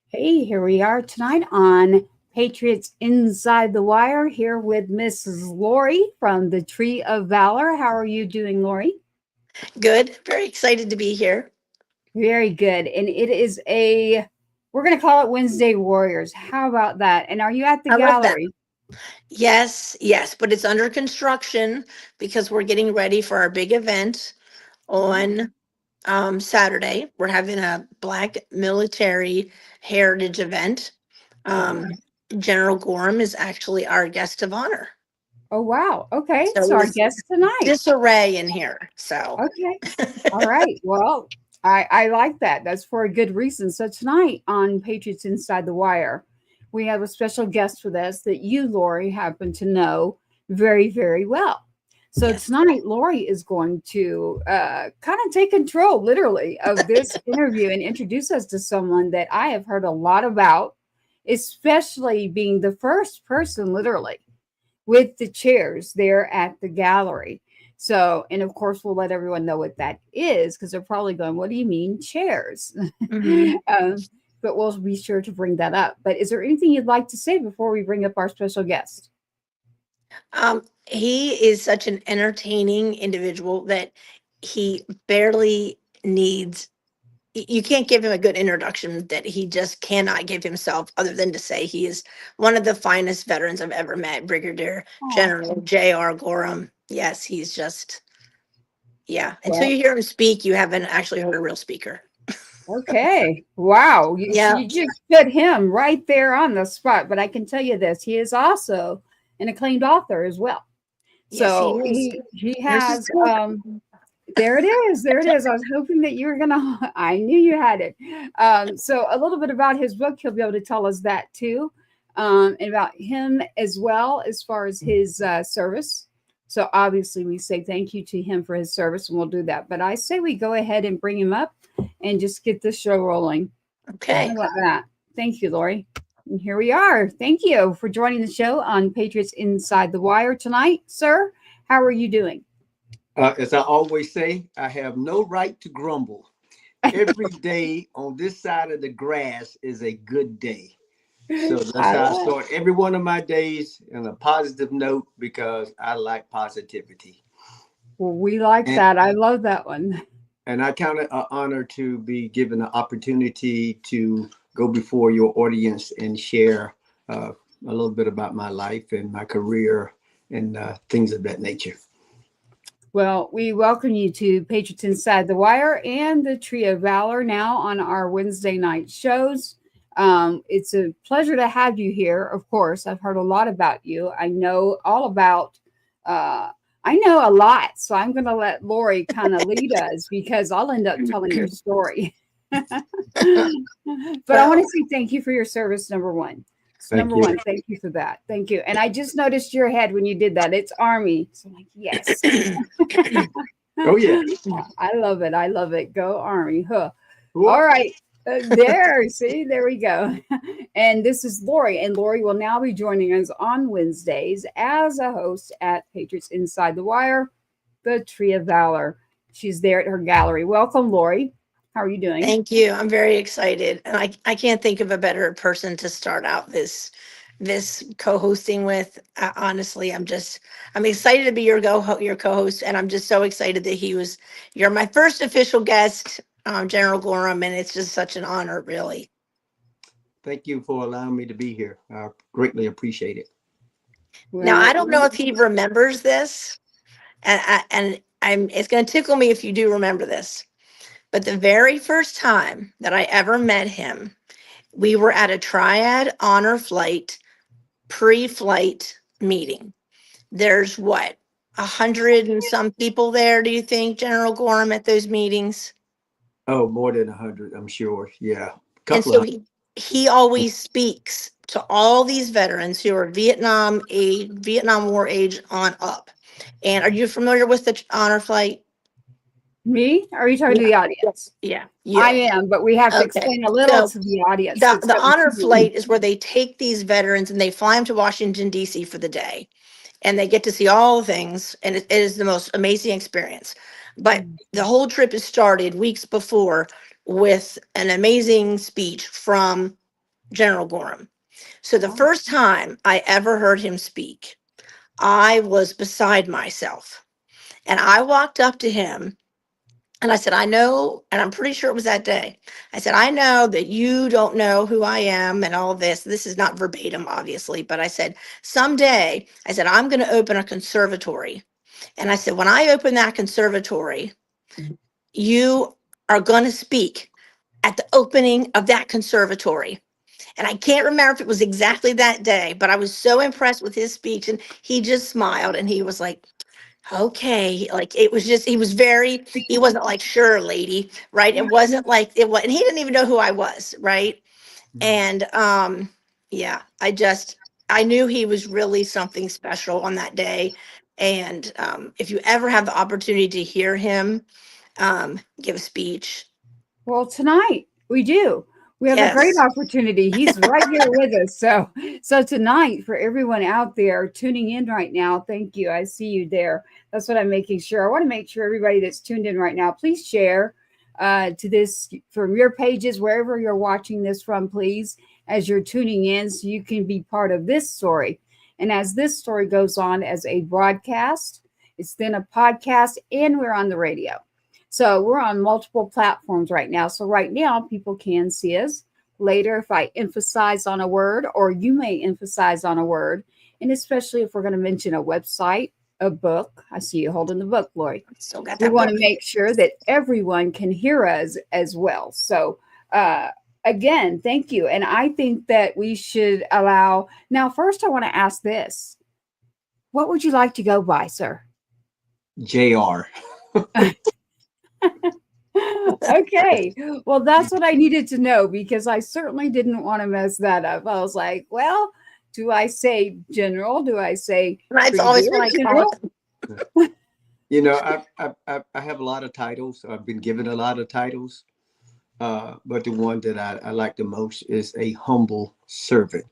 Hey, here we are tonight on Patriots Inside the Wire, here with Mrs. Lori from the Tree of Valor. How are you doing, Lori? Good. Very excited to be here. Very good. And it is we're going to call it Wednesday Warriors. How about that? And are you at the I love that. gallery? Yes, yes, but it's under construction because we're getting ready for our big event on Saturday. We're having a Black military heritage event. Um, General Gorham is actually our guest of honor. Oh, wow. Okay. So So our there's guest tonight. disarray in here. So Okay. All right. Well, I like that. That's for a good reason. So tonight on Patriots Inside the Wire, we have a special guest with us that you, Lori, happen to know very, very well. So yes. tonight, Lori is going to kind of take control, literally, of this interview and introduce us to someone that I have heard a lot about, especially being the first person, literally, with the chairs there at the gallery. So, and of course, we'll let everyone know what that is because they're probably going, "What do you mean chairs?" Mhm. But we'll be sure to bring that up. But is there anything you'd like to say before we bring up our special guest? He is such an entertaining individual that he barely needs you can't give him a good introduction that he just cannot give himself other than to say he is one of the finest veterans I've ever met, Brigadier Oh, General J.R. Gorham. Yes, he's just, yeah. Until well, you hear him speak, you haven't actually heard a real speaker. okay. Wow. Yeah. You just put him right there on the spot. But I can tell you this, he is also an acclaimed author as well. Yes, he So is. he Here's his has book. there it is. There it is. I was hoping that you were gonna. I knew you had it. So a little bit about his book. He'll be able to tell us that too, and about him as well as far as his service. So obviously, we say thank you to him for his service, and we'll do that. But I say we go ahead and bring him up, and just get this show rolling. How Okay. about that? Thank you, Lori. And here we are. Thank you for joining the show on Patriots Inside the Wire tonight, sir. How are you doing? As I always say, I have no right to grumble. Every day on this side of the grass is a good day. So that's I how I love start every one of my days on a positive note because I like positivity. Well, we like And that. I love that one. I count it an honor to be given the opportunity to go before your audience and share a little bit about my life and my career and things of that nature. Well, we welcome you to Patriots Inside the Wire and the Tree of Valor now on our Wednesday night shows. It's a pleasure to have you here. Of course, I've heard a lot about you. I know all about, uh, I know a lot. So I'm going to let Lori kind of lead us because I'll end up telling your story. But I want to Well, say thank you for your service, number one. So Thank number you. one, thank you for that. Thank you. And I just noticed your head when you did that. It's Army. So I'm like, yes. Oh, yeah. I love it. I love it. Go Army. Huh. All What? right. There, see, there we go. And this is Lori, and Lori will now be joining us on Wednesdays as a host at Patriots Inside the Wire, the Tree of Valor. She's there at her gallery. Welcome, Lori. How are you doing? thank you. I'm very excited. And I can't think of a better person to start out this co-hosting with. Honestly, I'm excited to be your co-host, and I'm just so excited that you're my first official guest, General Gorham, and it's just such an honor, really. Thank you for allowing me to be here. I greatly appreciate it. Now I Well, don't know if he remembers this, and I'm it's going to tickle me if you do remember this. But the very first time that I ever met him, we were at a triad honor flight pre-flight meeting. There's what, 100 and some people there, do you think, General Gorham, at those meetings? Oh, more than 100, I'm sure. Yeah. A And couple so of he always speaks to all these veterans who are Vietnam War age on up. And are you familiar with the honor flight? me? Are you talking to Yeah. the audience? Yeah, I you. am, but we have to Okay. explain a little So to the audience the that's the coming honor to you. flight is where they take these veterans and they fly them to Washington D.C. for the day, and they get to see all the things, and it is the most amazing experience. But the whole trip is started weeks before with an amazing speech from General Gorham. So the first time I ever heard him speak, I was beside myself. And I walked up to him and I said, I know, and I'm pretty sure it was that day. I said, I know that you don't know who I am and all this. This is not verbatim, obviously, but I said, someday, I said, I'm going to open a conservatory. And I said, when I open that conservatory, you are going to speak at the opening of that conservatory. And I can't remember if it was exactly that day, but I was so impressed with his speech. And he just smiled and he was like, okay. Like it was just, he wasn't like, sure, lady, right? It wasn't like it was, and he didn't even know who I was, right? And yeah, I knew he was really something special on that day. And if you ever have the opportunity to hear him give a speech, Well, tonight we do. We have a great yes. opportunity. He's right here with us. So tonight, for everyone out there tuning in right now, thank you. I see you there. That's what I'm making sure. I want to make sure everybody that's tuned in right now, please share to this from your pages, wherever you're watching this from, please, as you're tuning in, so you can be part of this story. And as this story goes on as a broadcast, it's then a podcast, and we're on the radio. So we're on multiple platforms right now. So right now, people can see us. Later, if I emphasize on a word, or you may emphasize on a word, and especially if we're going to mention a website, a book. I see you holding the book, Lori. Still got We that want book. to make sure that everyone can hear us as well. So again, thank you. And I think that we should allow. Now, first, I want to ask this. What would you like to go by, sir? JR. Okay. Well, that's what I needed to know, because I certainly didn't want to mess that up. I was like, well, do I say general? Do I say That's always what I call general? it. You know, I have a lot of titles. I've been given a lot of titles. But the one that I like the most is a humble servant.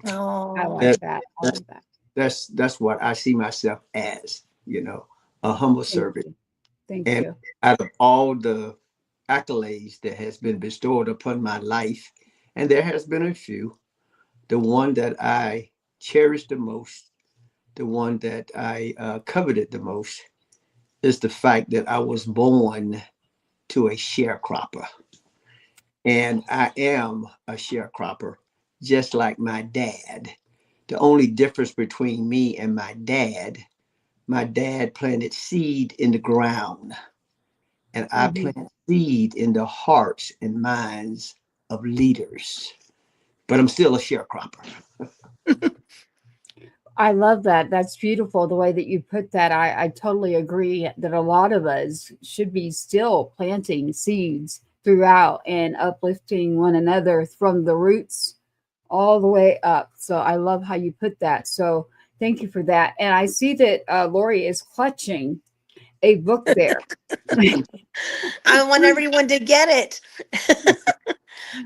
I Oh, like that. I That's like that. that's what I see myself as, a humble Thank servant. you. Thank And you. out of all the accolades that has been bestowed upon my life, and there has been a few, the one that I cherish the most, the one that I coveted the most, is the fact that I was born to a sharecropper. And I am a sharecropper, just like my dad. The only difference between me and my dad planted seed in the ground, and I Mhm. plant seed in the hearts and minds of leaders. But I'm still a sharecropper. I love that. That's beautiful the way that you put that. I totally agree that a lot of us should be still planting seeds throughout and uplifting one another from the roots all the way up. So I love how you put that. So thank you for that. And I see that Lori is clutching a book there. I want everyone to get it.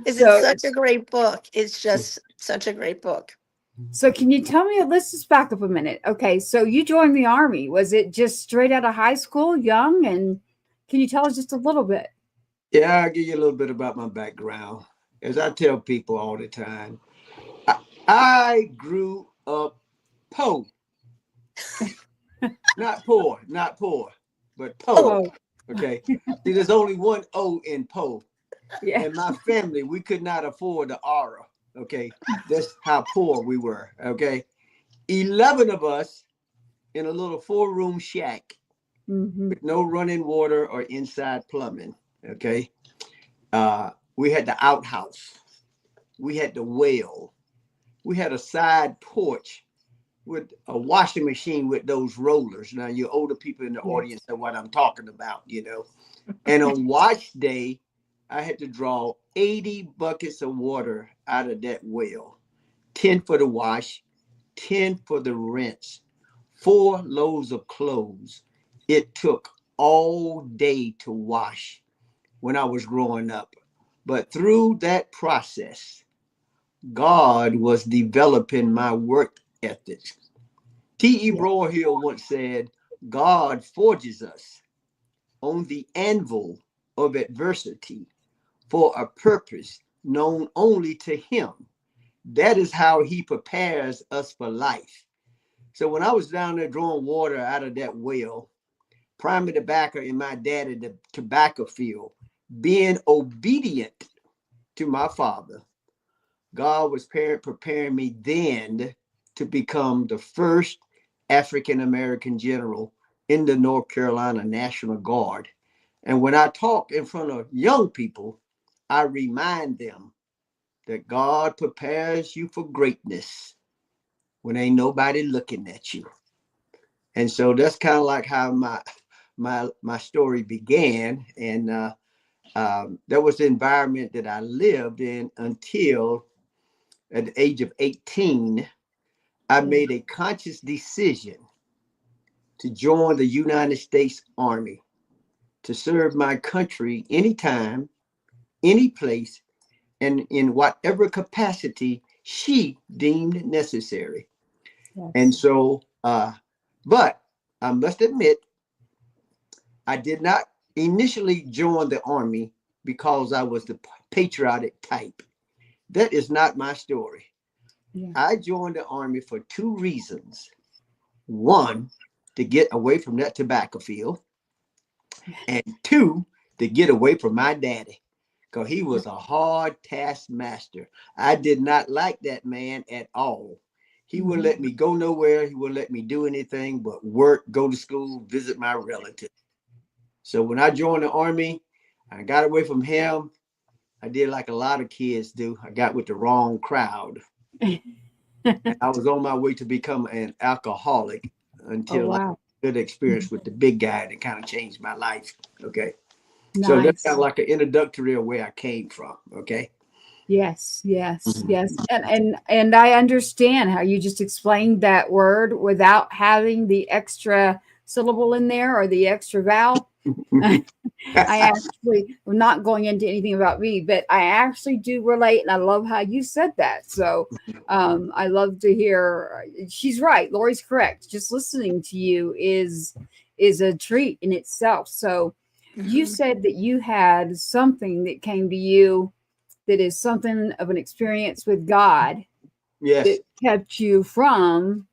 Is it So such a great book? It's just such a great book. so can you tell me, let's just back up a minute. Okay, so you joined the army. Was it just straight out of high school, young? And can you tell us just a little bit? Yeah, I'll give you a little bit about my background. As I tell people all the time, I, I grew up poor. Not poor, but Oh, poor. Oh, Okay. See, there's only one O in poor. yeah. And my family, we could not afford the aura. Okay. That's how poor we were. Okay. 11 of us in a little 4-room shack Hmm. with no running water or inside plumbing. Okay. We had the outhouse. We had the well. We had a side porch with a washing machine with those rollers. Now, you older people in the Yes. audience know what I'm talking about. And on wash day, I had to draw 80 buckets of water out of that well, 10 for the wash, 10 for the rinse, 4 loads of clothes. It took all day to wash when I was growing up. But through that process, God was developing my work ethics. T.E. Yes. Broyhill once said, God forges us on the anvil of adversity for a purpose known only to him. That is how he prepares us for life. So when I was down there drawing water out of that well, priming the tobacco in my daddy the tobacco field, being obedient to my father, God was preparing me then to become the first African-American general in the North Carolina National Guard. And when I talk in front of young people, I remind them that God prepares you for greatness when ain't nobody looking at you. And so that's kind of like how my story began. And that was the environment that I lived in until at the age of 18, I made a conscious decision to join the United States Army to serve my country anytime, any place, and in whatever capacity she deemed necessary. Yes. And so, but I must admit, I did not initially join the Army because I was the patriotic type. That is not my story. Yeah. I joined the Army for two reasons. One, to get away from that tobacco field. And two, to get away from my daddy, because he was a hard taskmaster. I did not like that man at all. He wouldn't let me go nowhere. He wouldn't let me do anything but work, go to school, visit my relatives. So when I joined the Army, I got away from him. I did like a lot of kids do. I got with the wrong crowd. And I was on my way to become an alcoholic until I had a good experience with the big guy that kind of changed my life. Okay. Nice. So that's kind of like an introductory of where I came from. Okay. Yes, yes, yes. And I understand how you just explained that word without having the extra syllable in there or the extra vowel. I actually, I'm not going into anything about me, but I actually do relate, and I love how you said that. So I love to hear. She's right. Lori's correct. Just listening to you is a treat in itself. So you said that you had something that came to you that is something of an experience with God Yes. that kept you from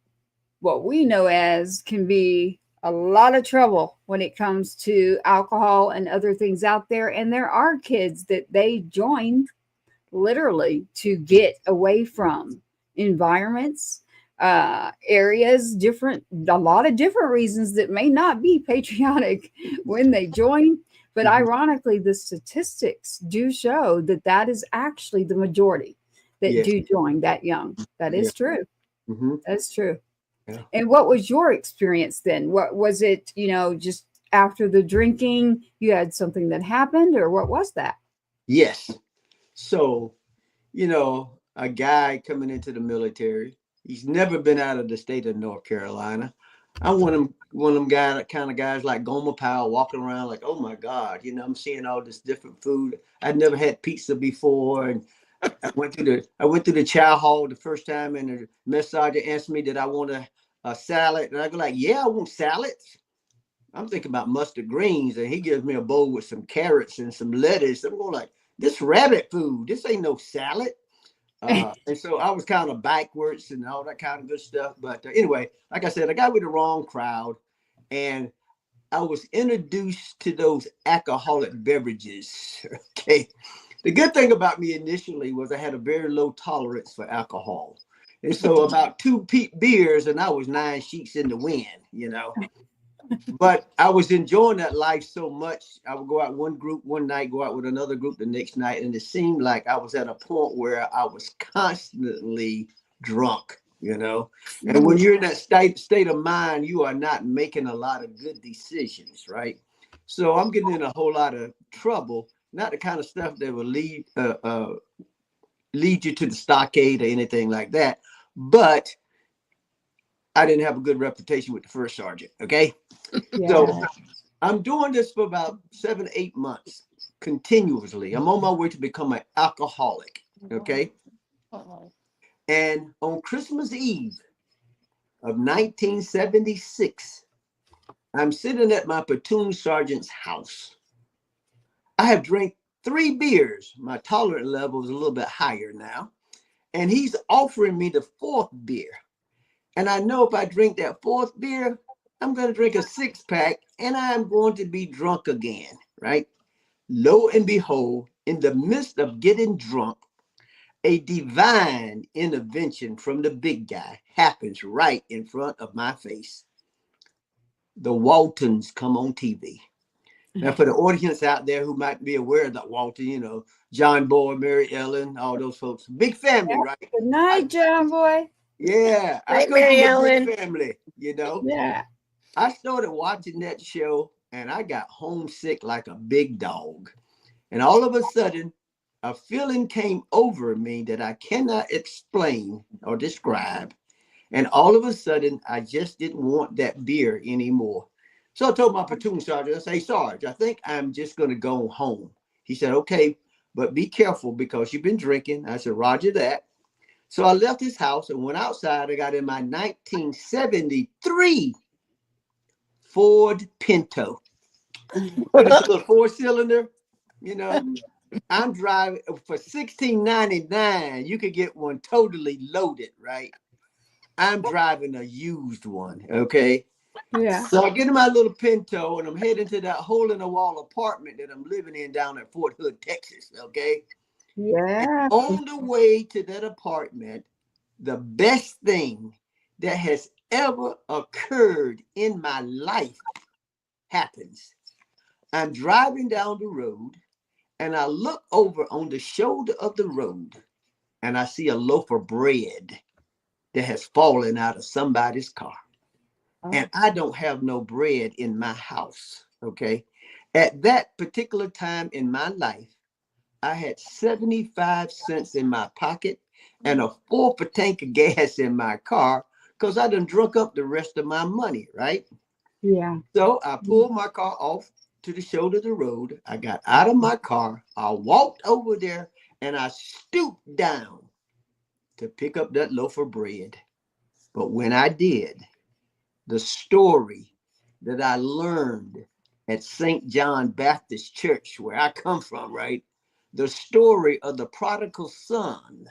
what we know as can be a lot of trouble when it comes to alcohol and other things out there. And there are kids that they join literally to get away from environments, areas, a lot of different reasons that may not be patriotic when they join. But ironically, the statistics do show that that is actually the majority that do join that young. That is true. That's true. Yeah. And what was your experience then? What was it, just after the drinking, you had something that happened, or what was that? Yes. So, a guy coming into the military, he's never been out of the state of North Carolina. I'm one of them kind of guys like Gomer Powell walking around like, oh my God, I'm seeing all this different food. I'd never had pizza before. And I went through the chow hall the first time, and the mess sergeant asked me, did I want a salad? And I go like, yeah, I want salads. I'm thinking about mustard greens, and he gives me a bowl with some carrots and some lettuce. I'm going like, this rabbit food, this ain't no salad. And so I was kind of backwards and all that kind of good stuff. But anyway, like I said, I got with the wrong crowd, and I was introduced to those alcoholic beverages. Okay. The good thing about me initially was I had a very low tolerance for alcohol. And so about 2 beers and I was 9 sheets in the wind, But I was enjoying that life so much. I would go out one group one night, go out with another group the next night. And it seemed like I was at a point where I was constantly drunk, And when you're in that state of mind, you are not making a lot of good decisions, right? So I'm getting in a whole lot of trouble. Not the kind of stuff that will lead you to the stockade or anything like that. But I didn't have a good reputation with the first sergeant. Okay. Yeah. So I'm doing this for about 7, 8 months continuously. I'm on my way to become an alcoholic. Okay. And on Christmas Eve of 1976, I'm sitting at my platoon sergeant's house. I have drank 3 beers. My tolerance level is a little bit higher now. And he's offering me the 4th beer. And I know if I drink that 4th beer, I'm going to drink a 6-pack and I'm going to be drunk again, right? Lo and behold, in the midst of getting drunk, a divine intervention from the big guy happens right in front of my face. The Waltons come on TV. Now, for the audience out there who might be aware of that Walton, you know, John Boy, Mary Ellen, all those folks, big family, right? Good night, John Boy. Yeah, I Right, come Mary from a Ellen. big family, you know. Yeah. I started watching that show and I got homesick like a big dog. And all of a sudden, a feeling came over me that I cannot explain or describe. And all of a sudden, I just didn't want that beer anymore. So I told my platoon sergeant, I said, hey, Sarge, I think I'm just going to go home. He said, okay, but be careful because you've been drinking. I said, Roger that. So I left his house and went outside. I got in my 1973 Ford Pinto. But it's a little 4-cylinder, you know. I'm driving for $16.99. You could get one totally loaded, right? I'm driving a used one, okay? Yeah. So I get in my little Pinto and I'm heading to that hole in the wall apartment that I'm living in down at Fort Hood, Texas, okay? Yeah. And on the way to that apartment, the best thing that has ever occurred in my life happens. I'm driving down the road and I look over on the shoulder of the road and I see a loaf of bread that has fallen out of somebody's car. And I don't have no bread in my house, okay? At that particular time in my life, I had 75 cents in my pocket and a 4th tank of gas in my car because I done drunk up the rest of my money, right? Yeah. So I pulled my car off to the shoulder of the road. I got out of my car. I walked over there and I stooped down to pick up that loaf of bread. But when I did, the story that I learned at St. John Baptist Church, where I come from, right? The story of the prodigal son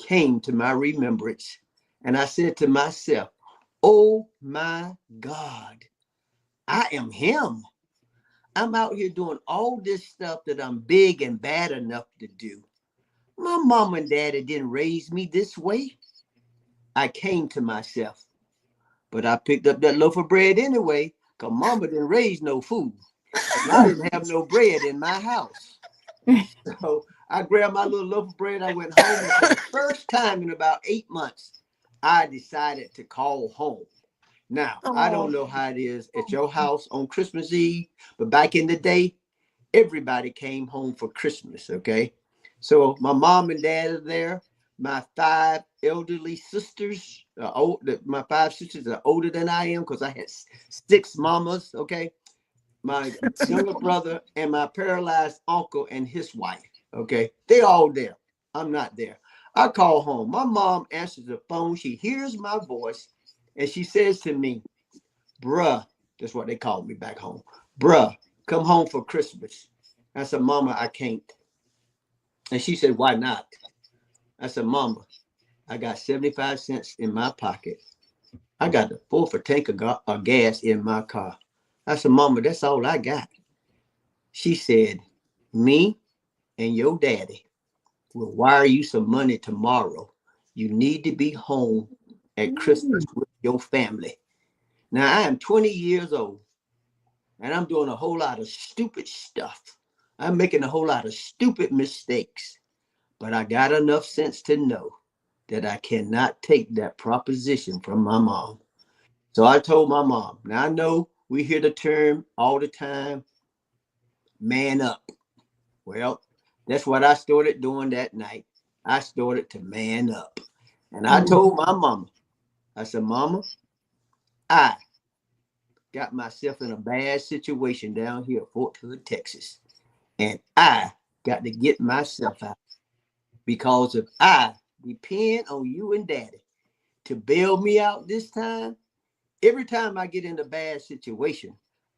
came to my remembrance. And I said to myself, oh my God, I am him. I'm out here doing all this stuff that I'm big and bad enough to do. My mom and daddy didn't raise me this way. I came to myself, but I picked up that loaf of bread anyway, because mama didn't raise no food. And I didn't have no bread in my house. So I grabbed my little loaf of bread. I went home. And for the first time in about 8 months, I decided to call home. Now, I Oh, don't know how it is at your house on Christmas Eve, but back in the day, everybody came home for Christmas, okay? So my mom and dad are there. My 5 elderly sisters, my 5 sisters are older than I am because I had 6 mamas, okay? My younger brother and my paralyzed uncle and his wife, okay? They all there. I'm not there. I call home. My mom answers the phone. She hears my voice and she says to me, bruh, that's what they called me back home. Bruh, come home for Christmas. I said, Mama, I can't. And she said, why not? I said, Mama, I got 75 cents in my pocket. I got the 4th tank of gas in my car. I said, Mama, that's all I got. She said, me and your daddy will wire you some money tomorrow. You need to be home at Christmas with your family. Now, I am 20 years old and I'm doing a whole lot of stupid stuff. I'm making a whole lot of stupid mistakes, but I got enough sense to know that I cannot take that proposition from my mom. So I told my mom, now I know we hear the term all the time, man up. Well, that's what I started doing that night. I started to man up. And I told my mama, I said, Mama, I got myself in a bad situation down here at Fort Hood, Texas. And I got to get myself out. Because if I depend on you and daddy to bail me out this time, every time I get in a bad situation,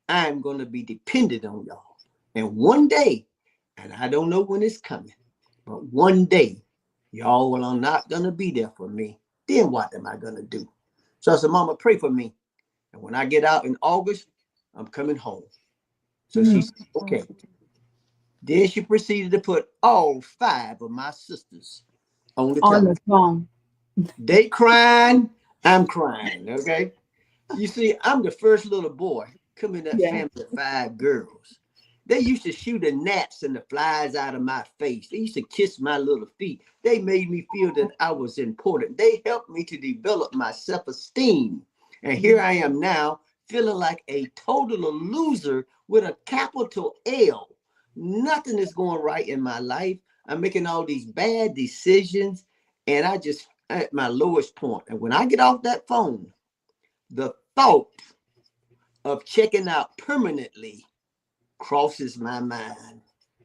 I'm going to be dependent on y'all. And one day, and I don't know when it's coming, but one day, y'all are not going to be there for me. Then what am I going to do? So I said, Mama, pray for me. And when I get out in August, I'm coming home. So she said, okay. Then she proceeded to put all 5 of my sisters on the On telephone. the phone. They crying, I'm crying, okay? You see, I'm the first little boy coming in that Yeah. family of 5 girls. They used to shoot the gnats and the flies out of my face. They used to kiss my little feet. They made me feel that I was important. They helped me to develop my self-esteem. And here I am now feeling like a total loser with a capital L. Nothing is going right in my life. I'm making all these bad decisions, and I just at my lowest point. And when I get off that phone, the thought of checking out permanently crosses my mind.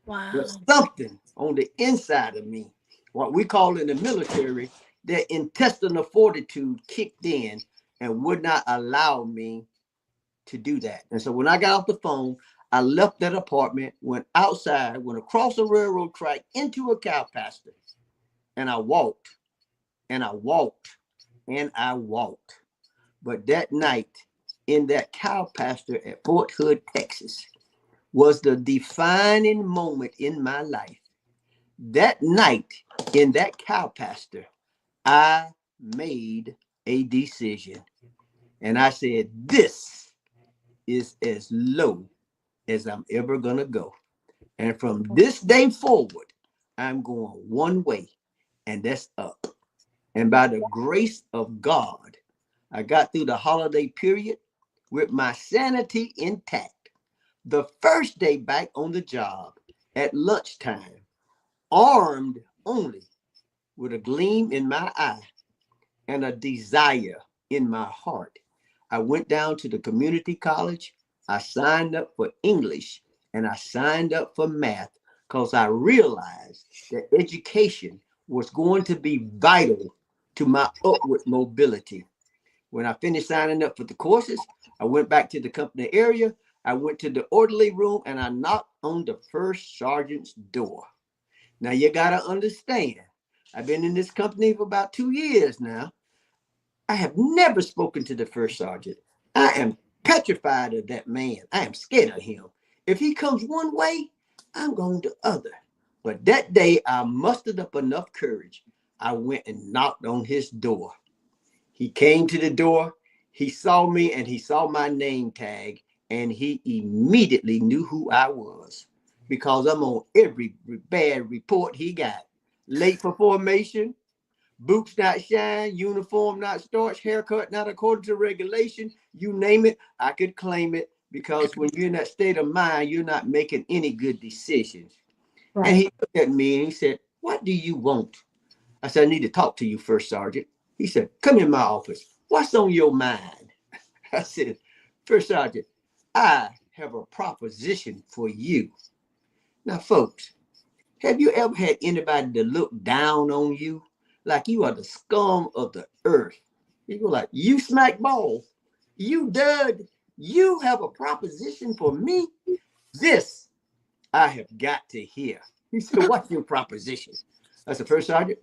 Wow. But something on the inside of me, what we call in the military, that intestinal fortitude kicked in and would not allow me to do that. And so when I got off the phone, I left that apartment, went outside, went across a railroad track into a cow pasture, and I walked and I walked and I walked. But that night in that cow pasture at Fort Hood, Texas, was the defining moment in my life. That night in that cow pasture, I made a decision. And I said, this is as low as I'm ever going to go. And from this day forward, I'm going one way, and that's up. And by the grace of God, I got through the holiday period with my sanity intact. The first day back on the job at lunchtime, armed only with a gleam in my eye and a desire in my heart, I went down to the community college. I signed up for English and I signed up for math because I realized that education was going to be vital to my upward mobility. When I finished signing up for the courses, I went back to the company area. I went to the orderly room and I knocked on the first sergeant's door. Now you got to understand, I've been in this company for about 2 years now. I have never spoken to the first sergeant. I am petrified of that man. I am scared of him. If he comes one way, I'm going the other. But that day, I mustered up enough courage. I went and knocked on his door. He came to the door. He saw me and he saw my name tag, and he immediately knew who I was because I'm on every bad report he got. Late for formation, boots not shine, uniform not starched, haircut not according to regulation, you name it, I could claim it, because when you're in that state of mind, you're not making any good decisions. Right. And he looked at me and he said, what do you want? I said, I need to talk to you first, Sergeant. He said, come in my office. What's on your mind? I said, First Sergeant, I have a proposition for you. Now, folks, have you ever had anybody to look down on you like you are the scum of the earth? You go like, you smack ball, you dud, you have a proposition for me? This I have got to hear. He said, what's your proposition? I said, First Sergeant,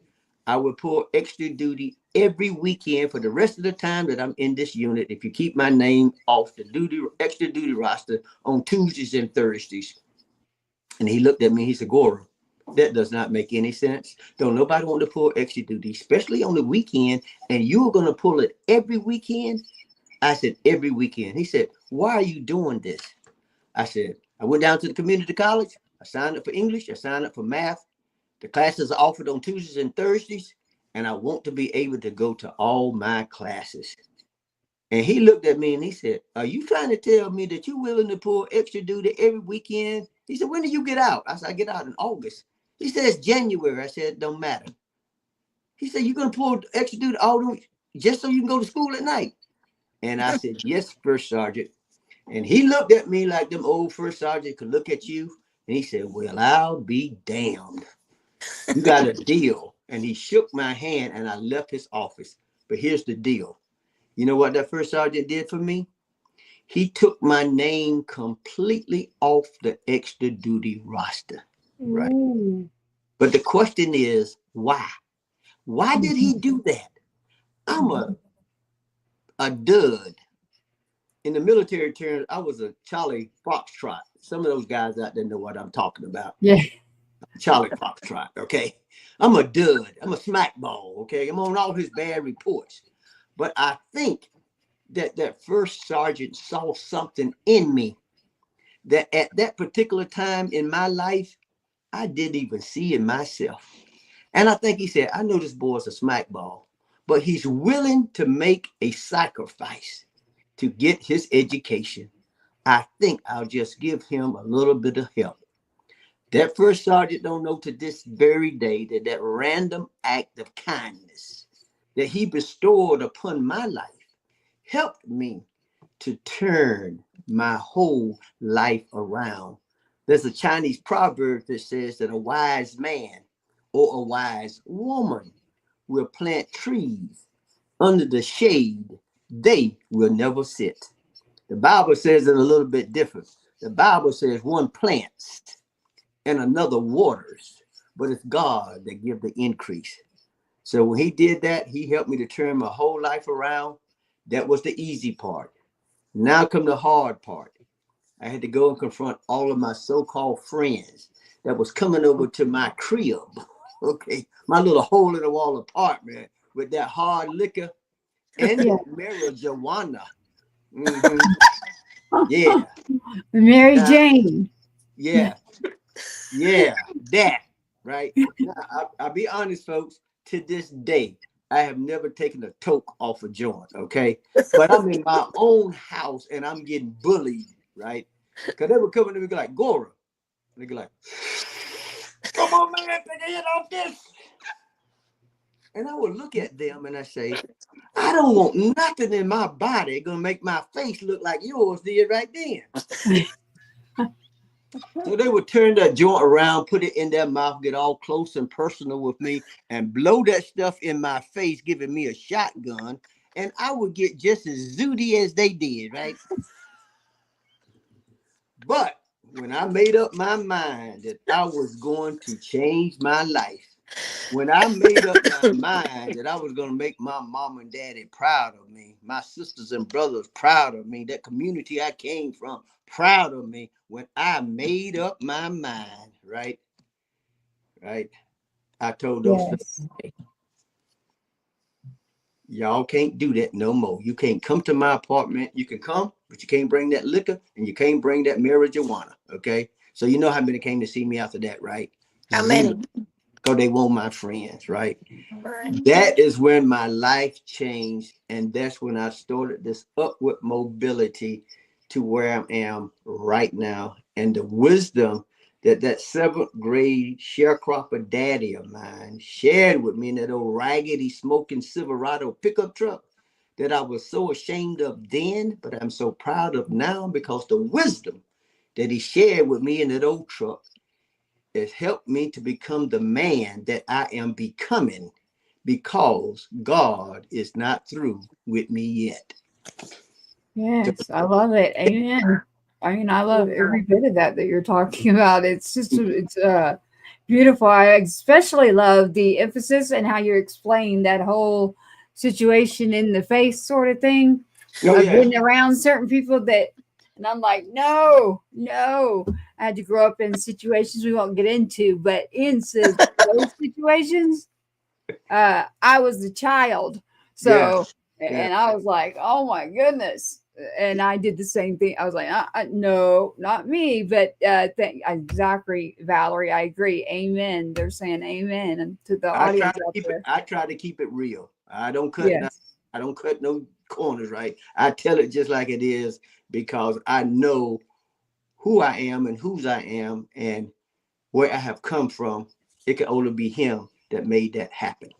I will pull extra duty every weekend for the rest of the time that I'm in this unit if you keep my name off the extra duty roster on Tuesdays and Thursdays. And he looked at me, he said, GORHAM, that does not make any sense. Don't nobody want to pull extra duty, especially on the weekend, and you're going to pull it every weekend? I said, every weekend. He said, why are you doing this? I said, I went down to the community college. I signed up for English. I signed up for math. The classes are offered on Tuesdays and Thursdays, and I want to be able to go to all my classes. And he looked at me and he said, are you trying to tell me that you're willing to pull extra duty every weekend? He said, when do you get out? I said, I get out in August. He said, it's January. I said, it don't matter. He said, you're going to pull extra duty all the week just so you can go to school at night? And I said, yes, First Sergeant. And he looked at me like them old first sergeant could look at you. And he said, well, I'll be damned. You got a deal. And he shook my hand and I left his office. But here's the deal. You know what that first sergeant did for me? He took my name completely off the extra duty roster, right? Ooh. But the question is, why? Why did he do that? I'm a dud. In the military terms, I was a Charlie Foxtrot. Some of those guys out there know what I'm talking about. Yeah. Charlie Foxtrot, okay? I'm a dud. I'm a smackball, okay? I'm on all his bad reports. But I think that first sergeant saw something in me that at that particular time in my life, I didn't even see in myself. And I think he said, I know this boy's a smackball, but he's willing to make a sacrifice to get his education. I think I'll just give him a little bit of help. That first sergeant don't know to this very day that random act of kindness that he bestowed upon my life helped me to turn my whole life around. There's a Chinese proverb that says that a wise man or a wise woman will plant trees under the shade they will never sit. The Bible says it a little bit different. The Bible says one plants and another waters, but it's God that gives the increase. So when he did that, he helped me to turn my whole life around. That was the easy part. Now come the hard part. I had to go and confront all of my so-called friends that was coming over to my crib. Okay, my little hole in the wall apartment with that hard liquor and Yeah. that marijuana. Yeah. Mary Now, Jane. yeah. That, right? Now, I'll be honest, folks, to this day, I have never taken a toke off a joint, okay? But I'm in my own house and I'm getting bullied, right? Because they would come in and be like, GORHAM. They go like, come on, man, take a hit off this. And I would look at them and I say, I don't want nothing in my body gonna make my face look like yours did right then. So they would turn that joint around, put it in their mouth, get all close and personal with me, and blow that stuff in my face, giving me a shotgun, and I would get just as zooty as they did, right? But when I made up my mind that I was going to change my life, when I made up my mind that I was going to make my mom and daddy proud of me, my sisters and brothers proud of me, that community I came from proud of me, when I made up my mind, right? I told those Yes. y'all can't do that no more. You can't come to my apartment. You can come, but you can't bring that liquor and you can't bring that marijuana. Okay. So you know how many came to see me after that, right? How many? Because they weren't my friends, right? Right. That is when my life changed. And that's when I started this upward mobility to where I am right now. And the wisdom that seventh grade sharecropper daddy of mine shared with me in that old raggedy smoking Silverado pickup truck that I was so ashamed of then, but I'm so proud of now, because the wisdom that he shared with me in that old truck has helped me to become the man that I am becoming, because God is not through with me yet. Yes, I love it. Amen. I mean, I love every bit of that you're talking about. It's just, it's beautiful. I especially love the emphasis and how you explain that whole situation in the face sort of thing. Oh, I've yeah. been around certain people that, and I'm like, no, no. I had to grow up in situations we won't get into, but in those situations, I was the child. Yeah. So, Yeah. and I was like, oh my goodness. And I did the same thing. I was like, no, not me. But exactly, Valerie, I agree. Amen. They're saying amen, and to the audience out there. I try to keep it real. I don't Yes. cut no corners, right? I tell it just like it is, because I know who I am and whose I am and where I have come from. It can only be him that made that happen.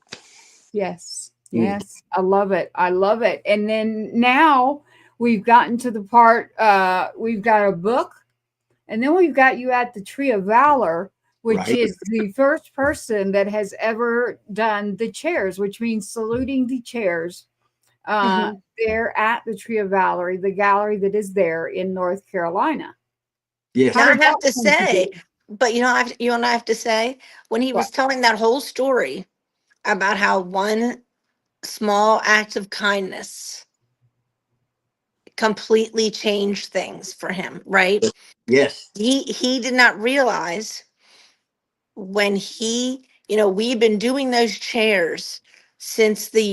Yes. Yes. I love it. I love it. And then now we've gotten to the part, we've got a book, and then we've got you at the Tree of Valor, which Right. is the first person that has ever done the chairs, which means saluting the chairs. Mhm. there at the Tree of Valerie, the gallery that is there in North Carolina. Yes. How Now I did have that to come to say, be? but you and I have to say, when he What? was telling that whole story about how one small act of kindness completely changed things for him, right? Yes. He did not realize when we've been doing those chairs since the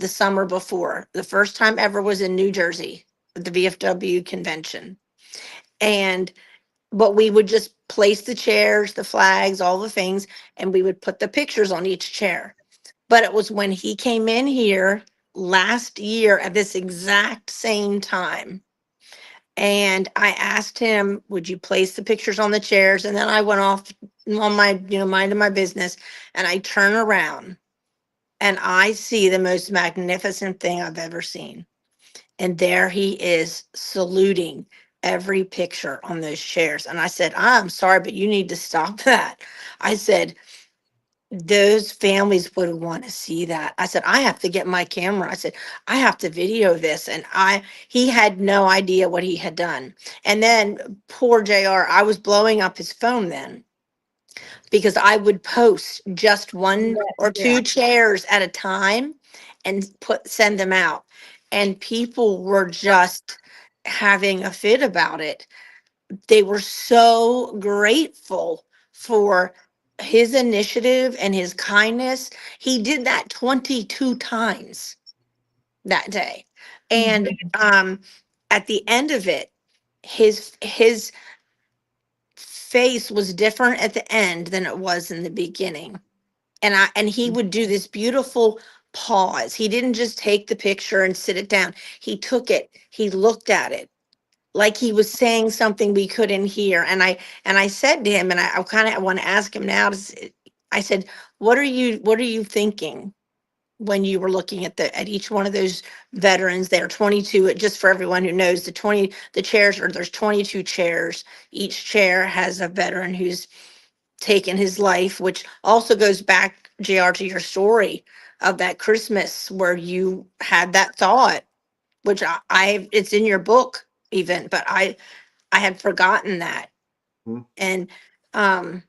summer before. The first time ever was in New Jersey at the VFW convention. And but we would just place the chairs, the flags, all the things, and we would put the pictures on each chair. But it was when he came in here last year at this exact same time. And I asked him, would you place the pictures on the chairs? And then I went off on my, minding my business. And I turn around and I see the most magnificent thing I've ever seen. And there he is saluting every picture on those chairs. And I said, I'm sorry, but you need to stop that. I said, those families would want to see that. I said, I have to get my camera. I said, I have to video this. And he had no idea what he had done. And then poor JR, I was blowing up his phone then because I would post just one or Yeah. two chairs at a time and send them out. And people were just having a fit about it. They were so grateful for his initiative and his kindness. He did that 22 times that day. And Mhm. at the end of it, his face was different at the end than it was in the beginning. And he would do this beautiful pause. He didn't just take the picture and sit it down. He took it, he looked at it like he was saying something we couldn't hear. And I said to him, and I kind of want to ask him now, I said, what are you thinking when you were looking at each one of those veterans? There are 22, just for everyone who knows, the chairs, or there's 22 chairs. Each chair has a veteran who's taken his life, which also goes back, JR, to your story of that Christmas where you had that thought, which it's in your book even, but I had forgotten that. Mhm. And um,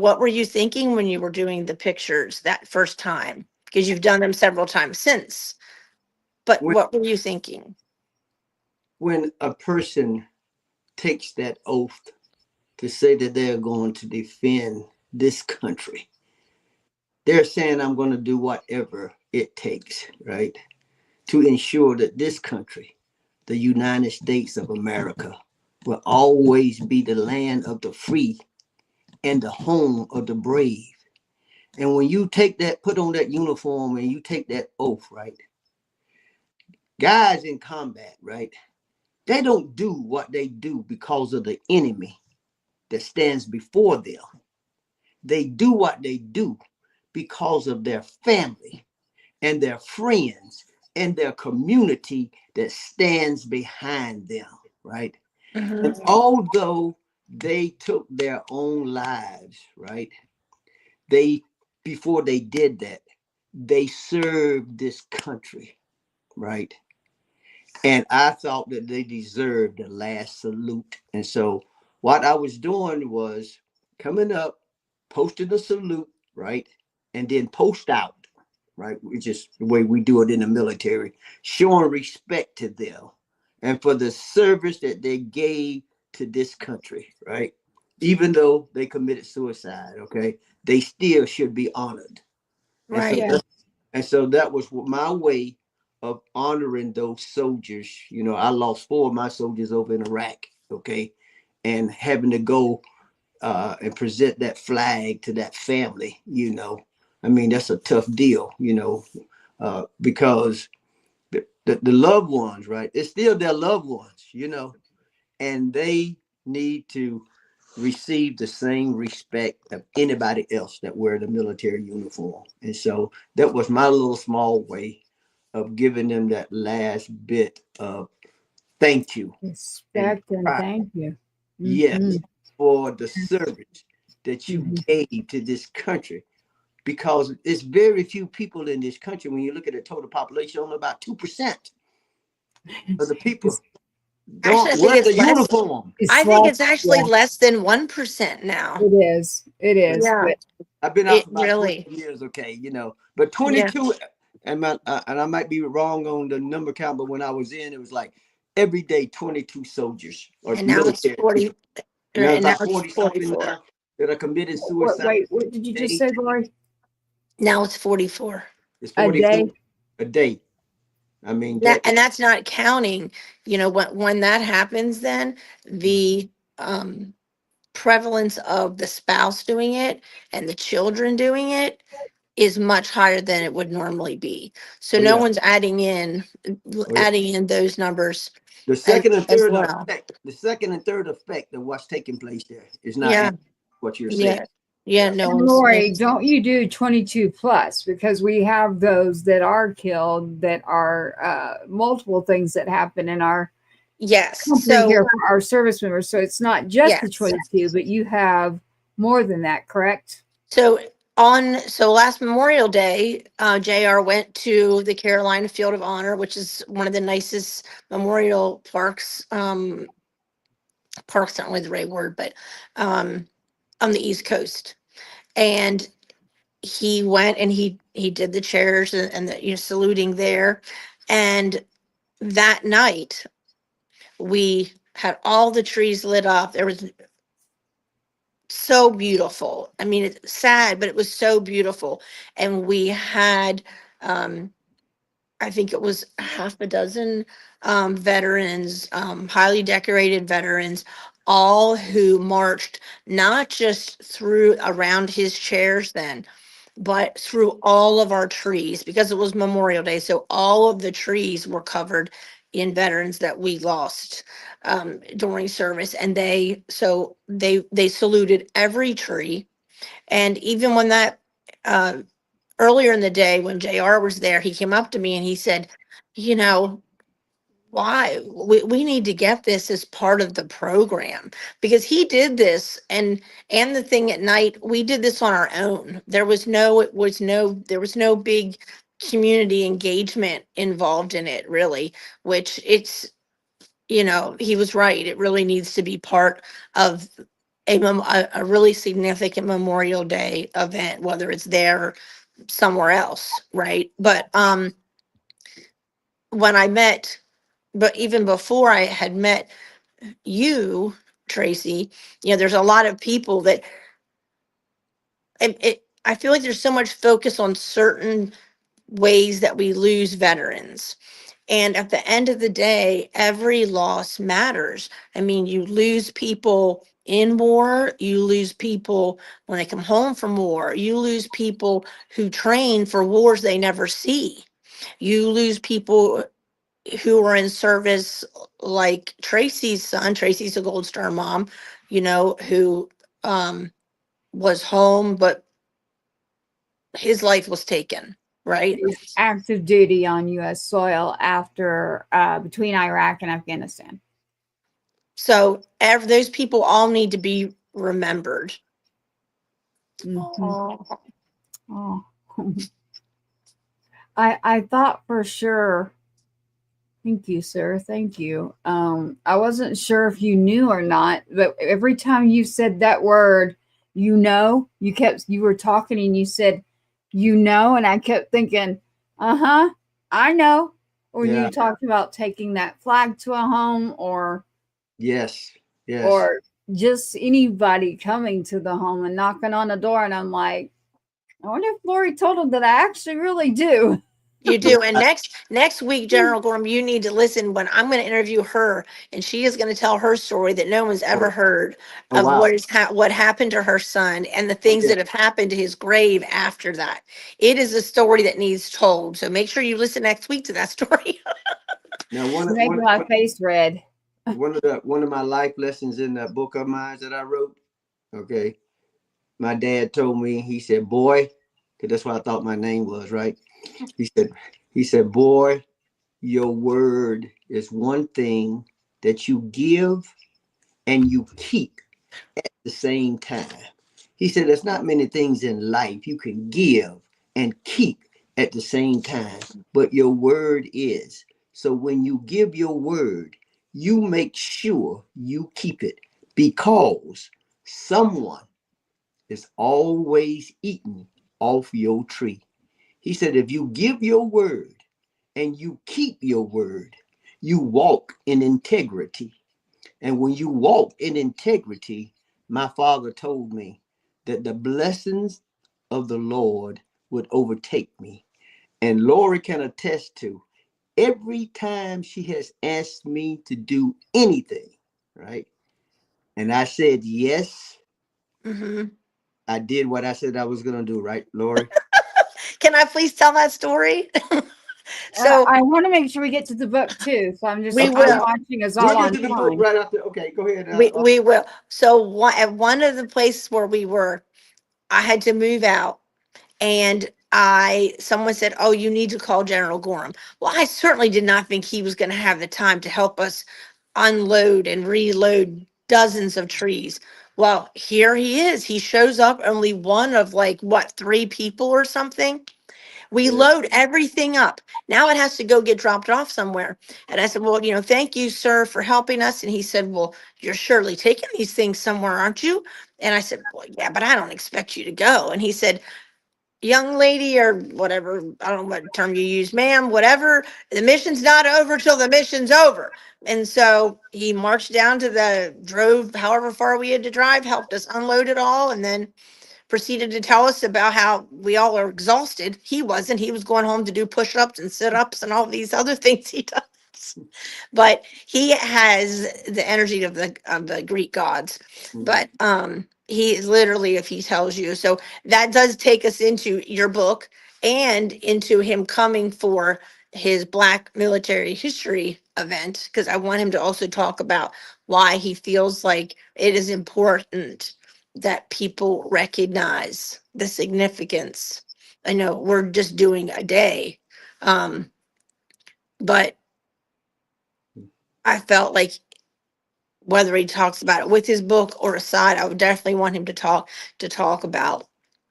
what were you thinking when you were doing the pictures that first time? Because you've done them several times since. But When, what were you thinking? when a person takes that oath to say that they're going to defend this country, they're saying, I'm going to do whatever it takes, right, to ensure that this country, the United States of America, will always be the land of the free and the home of the brave. And when you take that, put on that uniform and you take that oath, right, guys in combat, right, they don't do what they do because of the enemy that stands before them. They do what they do because of their family and their friends and their community that stands behind them, right? Hmm. And although they took their own lives, right? They, before they did that, they served this country, right? And I thought that they deserved the last salute. And so what I was doing was coming up, posting a salute, right? And then post out, right? Which is the way we do it in the military, showing respect to them and for the service that they gave to this country, right? Even though they committed suicide, okay, they still should be honored. And so Right. Yeah. and so that was my way of honoring those soldiers. You know, I lost 4 of my soldiers over in Iraq, okay, and having to go and present that flag to that family, you know. I mean, that's a tough deal, you know, because the loved ones, right? It's still their loved ones, you know, and they need to receive the same respect of anybody else that wear the military uniform. And so that was my little small way of giving them that last bit of thank you and Respect and pride. thank you. Yes, Hmm. for the service that you Hmm. gave to this country. because it's very few people in this country. When you look at the total population, only about 2% of the people Actually, don't I think wear it's the less. uniform. I It's think like, it's actually yeah, less than 1% now. it is. It is. Yeah, But I've been out it for about 20 really. years, okay, you know, but Yeah. 22, and I might be wrong on the number count, but when I was in, it was like every day 22 soldiers or And now it's military 40, people. Now it's and now about it's 40 something 44. now that are committed what? suicide Wait, what did you a just day. say, Lori? Now it's 44. It's A 44 day? a day. I mean, And that's not counting, when that happens, then the um prevalence of the spouse doing it and the children doing it is much higher than it would normally be. So oh no yeah, one's oh yeah. adding in those numbers The as second and as third well. effect, the second and third effect of what's taking place there is not Yeah, what you're saying. yeah, yeah. Yeah. No And one's no Lori, one's don't you do 22 plus, because we have those that are killed that are multiple things that happen in our Yes. company So here for our service members. So it's not just the yes. 22, but you have more than that, correct? So last Memorial Day, JR went to the Carolina Field of Honor, which is one of the nicest memorial parks. Parks aren't really the right word, but on the East Coast. And he went and he did the chairs and the, saluting there. And that night we had all the trees lit up. There was so beautiful. I mean, it's sad, but it was so beautiful. And we had, um, I think it was half a dozen veterans, highly decorated veterans, all who marched not just through around his chairs then, but through all of our trees because it was Memorial Day. So all of the trees were covered in veterans that we lost during service, and they saluted every tree. And even when that uh, earlier in the day when JR was there, he came up to me and he said, you know, why we need to get this as part of the program because he did this and the thing at night we did this on our own. There was no big community engagement involved in it really, which he was right. It really needs to be part of a really significant Memorial Day event, whether it's there or somewhere else, right? But when I met, but even before I had met you, Tracy, there's a lot of people that I feel like there's so much focus on certain ways that we lose veterans. And at the end of the day, every loss matters. I mean, you lose people in war, you lose people when they come home from war, you lose people who train for wars they never see. You lose people who are in service, like Tracy's son. Tracy's a Gold Star mom, who was home, but his life was taken, right? Active duty on U.S. soil after between Iraq and Afghanistan. So those people all need to be remembered. Mm-hmm. Oh. I thought for sure. Thank you, sir. Thank you. I wasn't sure if you knew or not, but every time you said that word, you were talking and you said, and I kept thinking, I know. Or Yeah. you talked about taking that flag to a home or Yes. or just anybody coming to the home and knocking on the door. And I'm like, I wonder if Lori told him that I actually really do. You do. And next week, General Gorham, you need to listen when I'm going to interview her, and she is going to tell her story that no one's ever heard Oh of wow. what happened to her son and the things that have happened to his grave after that. It is a story that needs told. So make sure you listen next week to that story. Now Make my face red. one of my life lessons in that book of mine that I wrote. Okay, my dad told me. He said, "Boy," because that's what I thought my name was, right? He said, "Boy, your word is one thing that you give and you keep at the same time. He said, there's not many things in life you can give and keep at the same time, but your word is. So when you give your word, you make sure you keep it, because someone is always eating off your tree. He said, if you give your word and you keep your word, you walk in integrity. And when you walk in integrity, my father told me that the blessings of the Lord would overtake me. And Lori can attest to, every time she has asked me to do anything, right? And I said yes, Mm-hmm. I did what I said I was going to do, right, Lori? Can I please tell that story? So I want to make sure we get to the book too. So we I'm will. watching us We'll all get on to the book time. right after. Okay, go ahead. We will. So at one of the places where we were, I had to move out, and someone said, "Oh, you need to call General Gorham." Well, I certainly did not think he was going to have the time to help us unload and reload dozens of trees. Well, here he is. He shows up, only one of like what, three people or something. We Yeah. load everything up. Now it has to go get dropped off somewhere. And I said, well, thank you, sir, for helping us. And he said, well, you're surely taking these things somewhere, aren't you? And I said, well, yeah, but I don't expect you to go. And he said, young lady, or whatever, I don't know what term you use, ma'am, whatever, the mission's not over till the mission's over. And so he marched down to drove however far we had to drive, helped us unload it all, and then proceeded to tell us about how we all are exhausted. He wasn't. He was going home to do push-ups and sit-ups and all these other things he does. But he has the energy of the Greek gods. But he is literally, if he tells you. So that does take us into your book and into him coming for his Black military history event, because I want him to also talk about why he feels like it is important that people recognize the significance. I know we're just doing a day, but I felt like whether he talks about it with his book or aside, I would definitely want him to talk about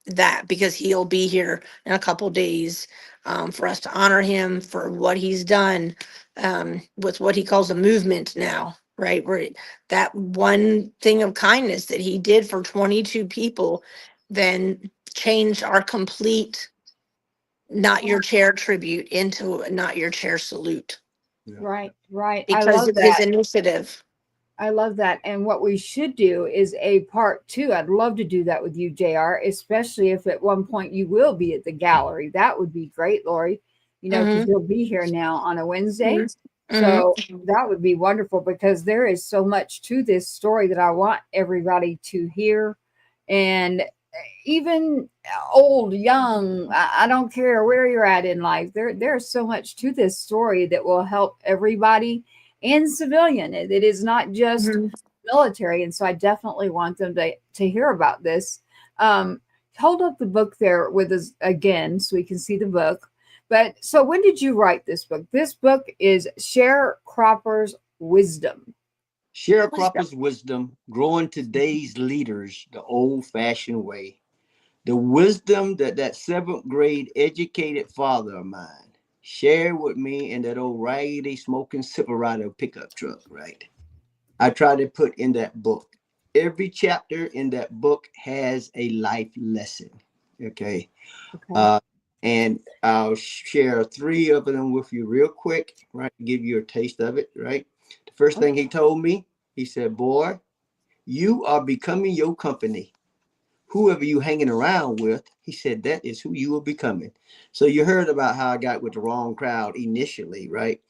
that, because he'll be here in a couple days, for us to honor him for what he's done, with what he calls a movement now, right? Where that one thing of kindness that he did for 22 people then changed our complete not your chair tribute into a not your chair salute Yeah. Right, right. I because love of his that. initiative. I love that. And what we should do is a part two. I'd love to do that with you, JR, especially if at one point you will be at the gallery. That would be great, Lori, because Mm-hmm. you'll be here now on a Wednesday. Mm-hmm. So that would be wonderful, because there is so much to this story that I want everybody to hear. And even old, young, I don't care where you're at in life. There's so much to this story that will help everybody and civilian. It is not just Mm-hmm. military, and so I definitely want them to hear about this. Hold up the book there with us again so we can see the book. But so when did you write this book? This book is Sharecroppers Wisdom. Sharecroppers wisdom, growing today's leaders the old-fashioned way. The wisdom that that seventh grade educated father of mine shared with me in that old raggedy smoking Silverado pickup truck, right? I try to put in that book. Every chapter in that book has a life lesson. Okay. Okay. Uh, and I'll share three of them with you real quick, right? Give you a taste of it, right? The first thing he told me, he said, boy, you are becoming your company. Whoever you hanging around with, he said, that is who you are becoming. So you heard about how I got with the wrong crowd initially, right?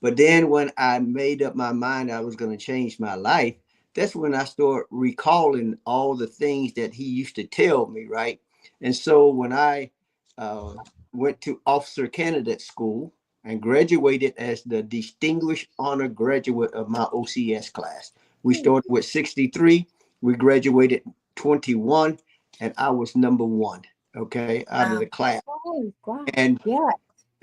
But then when I made up my mind I was going to change my life, that's when I started recalling all the things that he used to tell me, right? And so when I uh, went to officer candidate school and graduated as the distinguished honor graduate of my OCS class, we started with 63, we graduated 21, and I was number one, okay, out of the Wow. class. Oh, wow. And Yeah.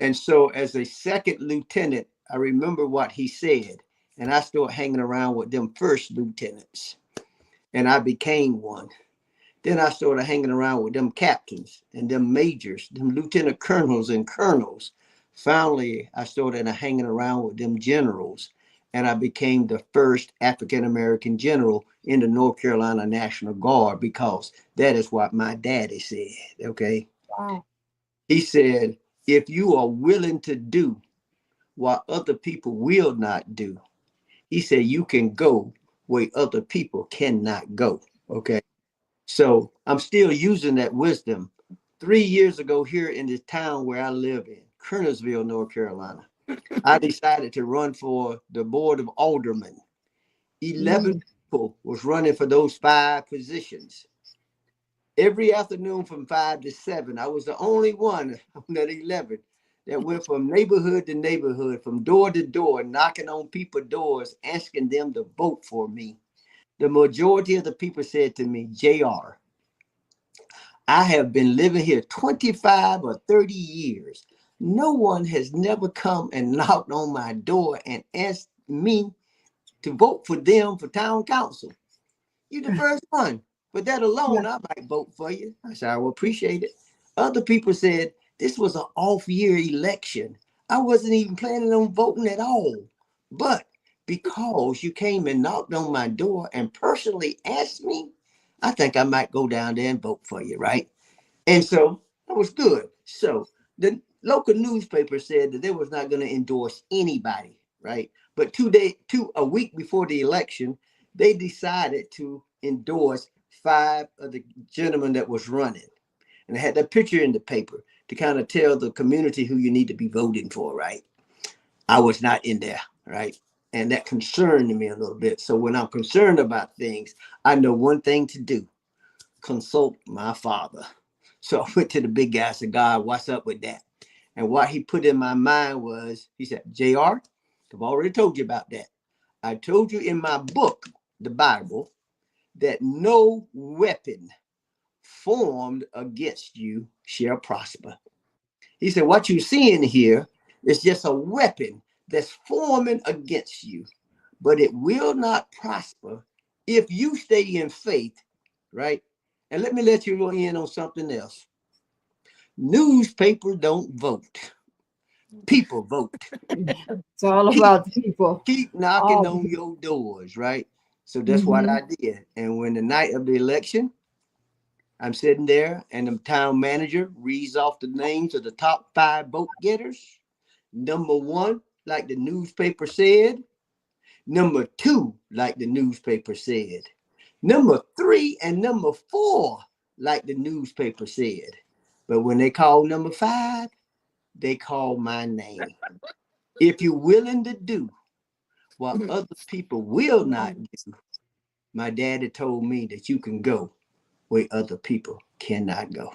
and so, as a second lieutenant, I remember what he said, and I started hanging around with them first lieutenants, and I became one. Then I started hanging around with them captains and them majors, them lieutenant colonels and colonels. Finally, I started hanging around with them generals, and I became the first African American general in the North Carolina National Guard because that is what my daddy said. Okay. Wow. He said, if you are willing to do what other people will not do, he said, you can go where other people cannot go. Okay. So I'm still using that wisdom. 3 years ago, here in this town where I live in, Kernersville, North Carolina, I decided to run for the board of aldermen. 11 people was running for those 5 positions. Every afternoon from 5 to 7, I was the only one on that 11 that went from neighborhood to neighborhood, from door to door, knocking on people's doors, asking them to vote for me. The majority of the people said to me, JR, I have been living here 25 or 30 years. No one has never come and knocked on my door and asked me to vote for them for town council. You're the first one. For that alone, I might vote for you. I said, I will appreciate it. Other people said, this was an off-year election. I wasn't even planning on voting at all. But because you came and knocked on my door and personally asked me, I think I might go down there and vote for you, right? And so that was good. So the local newspaper said that they was not going to endorse anybody, right? But a week before the election, they decided to endorse 5 of the gentlemen that was running. And they had that picture in the paper to kind of tell the community who you need to be voting for, right? I was not in there, right? And that concerned me a little bit. So when I'm concerned about things, I know one thing to do: consult my father. So I went to the big guy and said, God, what's up with that? And what he put in my mind was, he said, JR, I've already told you about that. I told you in my book, the Bible, that no weapon formed against you shall prosper. He said, what you're seeing here is just a weapon that's forming against you, but it will not prosper if you stay in faith, right? And let me let you go in on something else. Newspapers don't vote. People vote. It's all Keep, about the people. keep knocking All. on your doors, right? So that's what I did. And when the night of the election, I'm sitting there and the town manager reads off the names of the top 5 vote getters. Number 1, like the newspaper said. Number 2, like the newspaper said. Number 3 and number 4, like the newspaper said. But when they call number 5, they call my name. If you're willing to do what other people will not do, my daddy told me that you can go where other people cannot go.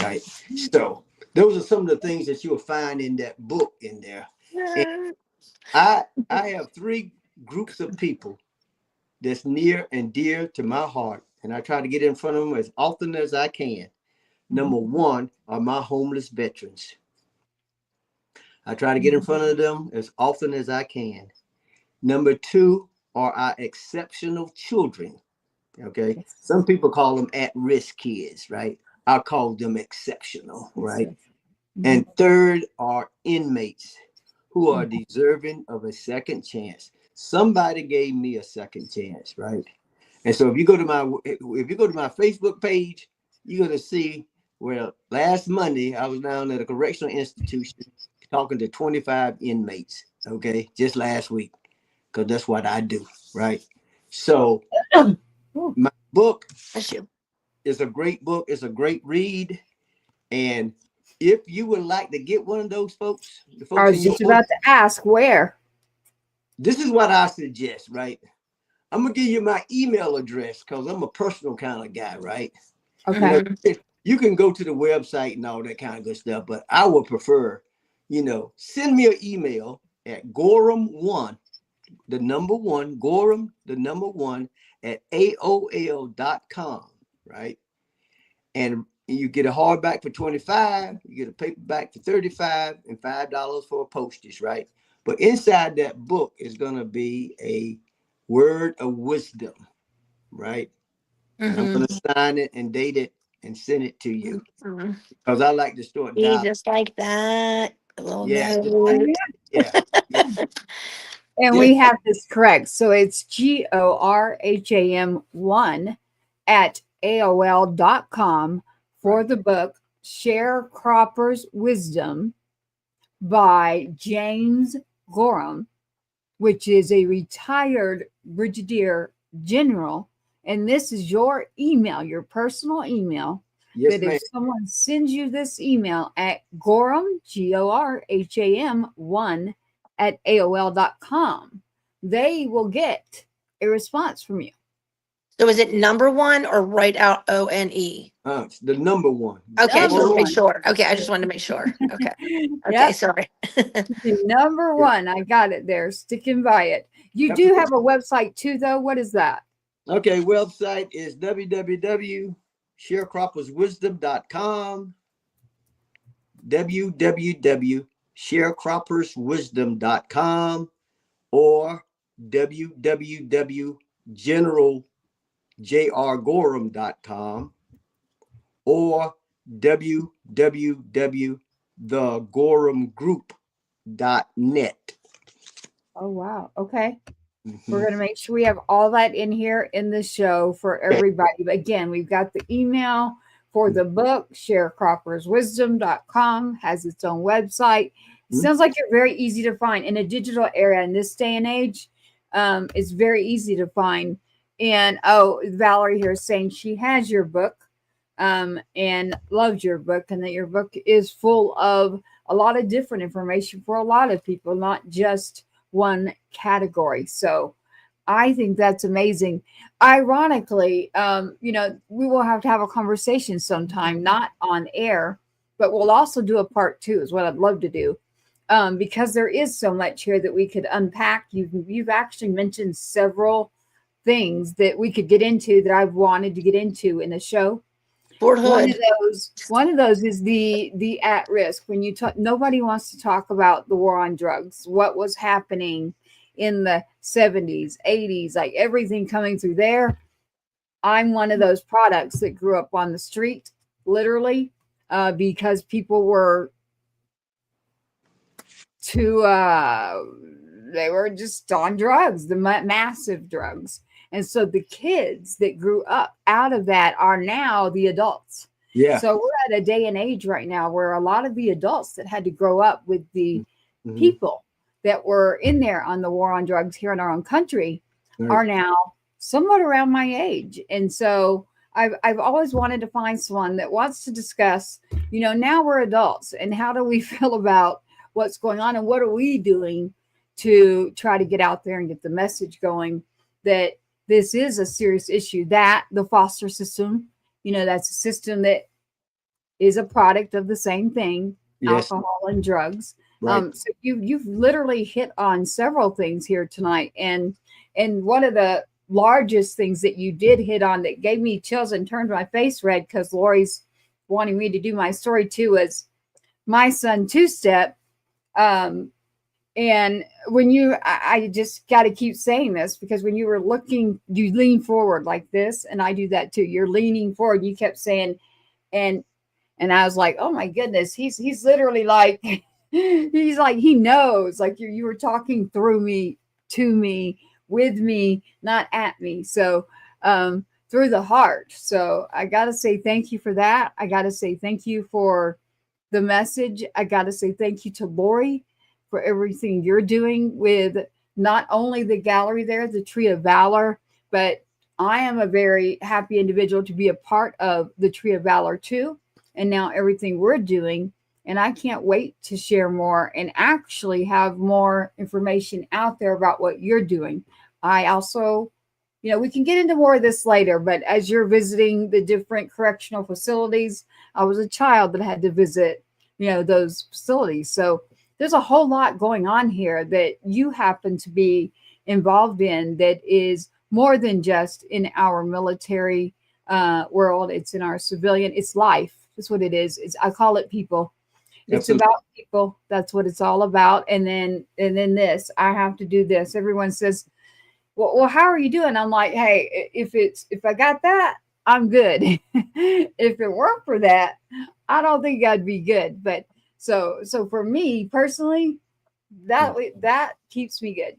Right. So those are some of the things that you'll find in that book in there. And I have 3 groups of people that's near and dear to my heart, and I try to get in front of them as often as I can. Number 1 are my homeless veterans. I try to get in front of them as often as I can. Number 2 are our exceptional children. Okay. Some people call them at-risk kids, right? I call them exceptional, right? And 3rd are inmates who are deserving of a second chance. Somebody gave me a second chance, right? And so if you go to my Facebook page, you're gonna see where last Monday I was down at a correctional institution talking to 25 inmates. Okay, just last week, because that's what I do, right? So my book is a great book. It's a great read. And if you would like to get one of those folks, the I folks in was your just about to ask where. this is what I suggest, right? I'm gonna give you my email address because I'm a personal kind of guy, right? You know, Okay. you can go to the website and all that kind of good stuff, but I would prefer, send me an email at Gorham1, the number 1, Gorham, the number 1 at AOL.com, right? And you get a hardback for $25, you get a paperback for $35, and $5 for a postage, right? But inside that book is going to be a word of wisdom, right? And I'm going to sign it and date it and send it to you Mhm. because I like to start Be dialing. just like that. A little Yeah, note. yeah, yeah. And Yeah. we have this correct. So it's GORHAM1 at AOL.com for Right. the book Sharecroppers Wisdom by James Gorham, which is a retired brigadier general. And this is your email, your personal email. Yes, That if ma'am. someone sends you this email at Gorham, GORHAM1 at AOL.com, they will get a response from you. So is it number one or write out ONE? It's the number one. Okay, I just Number want to make one. sure. Okay, I just wanted to make sure. Okay. Okay, Yep. sorry. Number Yeah. one. I got it there. Sticking by it. You do have a website too, though. What is that? Okay, website is www.sharecropperswisdom.com, www.sharecropperswisdom.com, or www.generalJRGorham.com, or www.thegorhamgroup.net. Oh, wow. Okay. We're Mhm. going to make sure we have all that in here in the show for Okay. everybody. But again, we've got the email for the book, sharecropperswisdom.com, has its own website. It sounds like you're very easy to find in a digital era in this day and age. It's very easy to find. And oh, Valerie here is saying she has your book and loves your book, and that your book is full of a lot of different information for a lot of people, not just one category. So I think that's amazing. Ironically, we will have to have a conversation sometime, not on air, but we'll also do a part two, is what I'd love to do. Because there is so much here that we could unpack. You've actually mentioned several things that we could get into that I've wanted to get into in the show. Fort One of Hood. those is the at risk. When you talk, nobody wants to talk about the war on drugs, what was happening in the 70s, 80s, like everything coming through there. I'm one of those products that grew up on the street, literally, because people were too they were just on drugs, the massive drugs. And so the kids that grew up out of that are now the adults. Yeah. So we're at a day and age right now where a lot of the adults that had to grow up with the people that were in there on the war on drugs here in our own country are now somewhat around my age. And so I've always wanted to find someone that wants to discuss, now we're adults and how do we feel about what's going on and what are we doing to try to get out there and get the message going that this is a serious issue, that the foster system, that's a system that is a product of the same thing, Yes. alcohol and drugs. Right. So you've literally hit on several things here tonight. And one of the largest things that you did hit on that gave me chills and turned my face red, because Lori's wanting me to do my story too, was my son two-step. And when I just got to keep saying this, because when you were looking, you lean forward like this, and I do that too. You're leaning forward. You kept saying, and I was like, oh my goodness, he's literally like, he's like, he knows, like you were talking through me, to me, with me, not at me. So, through the heart. So I got to say thank you for that. I got to say thank you for the message. I got to say thank you to Lori for everything you're doing with not only the gallery there, the Tree of Valor, but I am a very happy individual to be a part of the Tree of Valor too. And now everything we're doing. And I can't wait to share more and actually have more information out there about what you're doing. I also, we can get into more of this later, but as you're visiting the different correctional facilities, I was a child that had to visit, those facilities. So there's a whole lot going on here that you happen to be involved in that is more than just in our military world. It's in our civilian, it's life. That's what it is. I call it people. It's Absolutely. about people. That's what it's all about. And then this, I have to do this. Everyone says, well, how are you doing? I'm like, hey, if I got that, I'm good. If it weren't for that, I don't think I'd be good. But so for me personally, that keeps me good.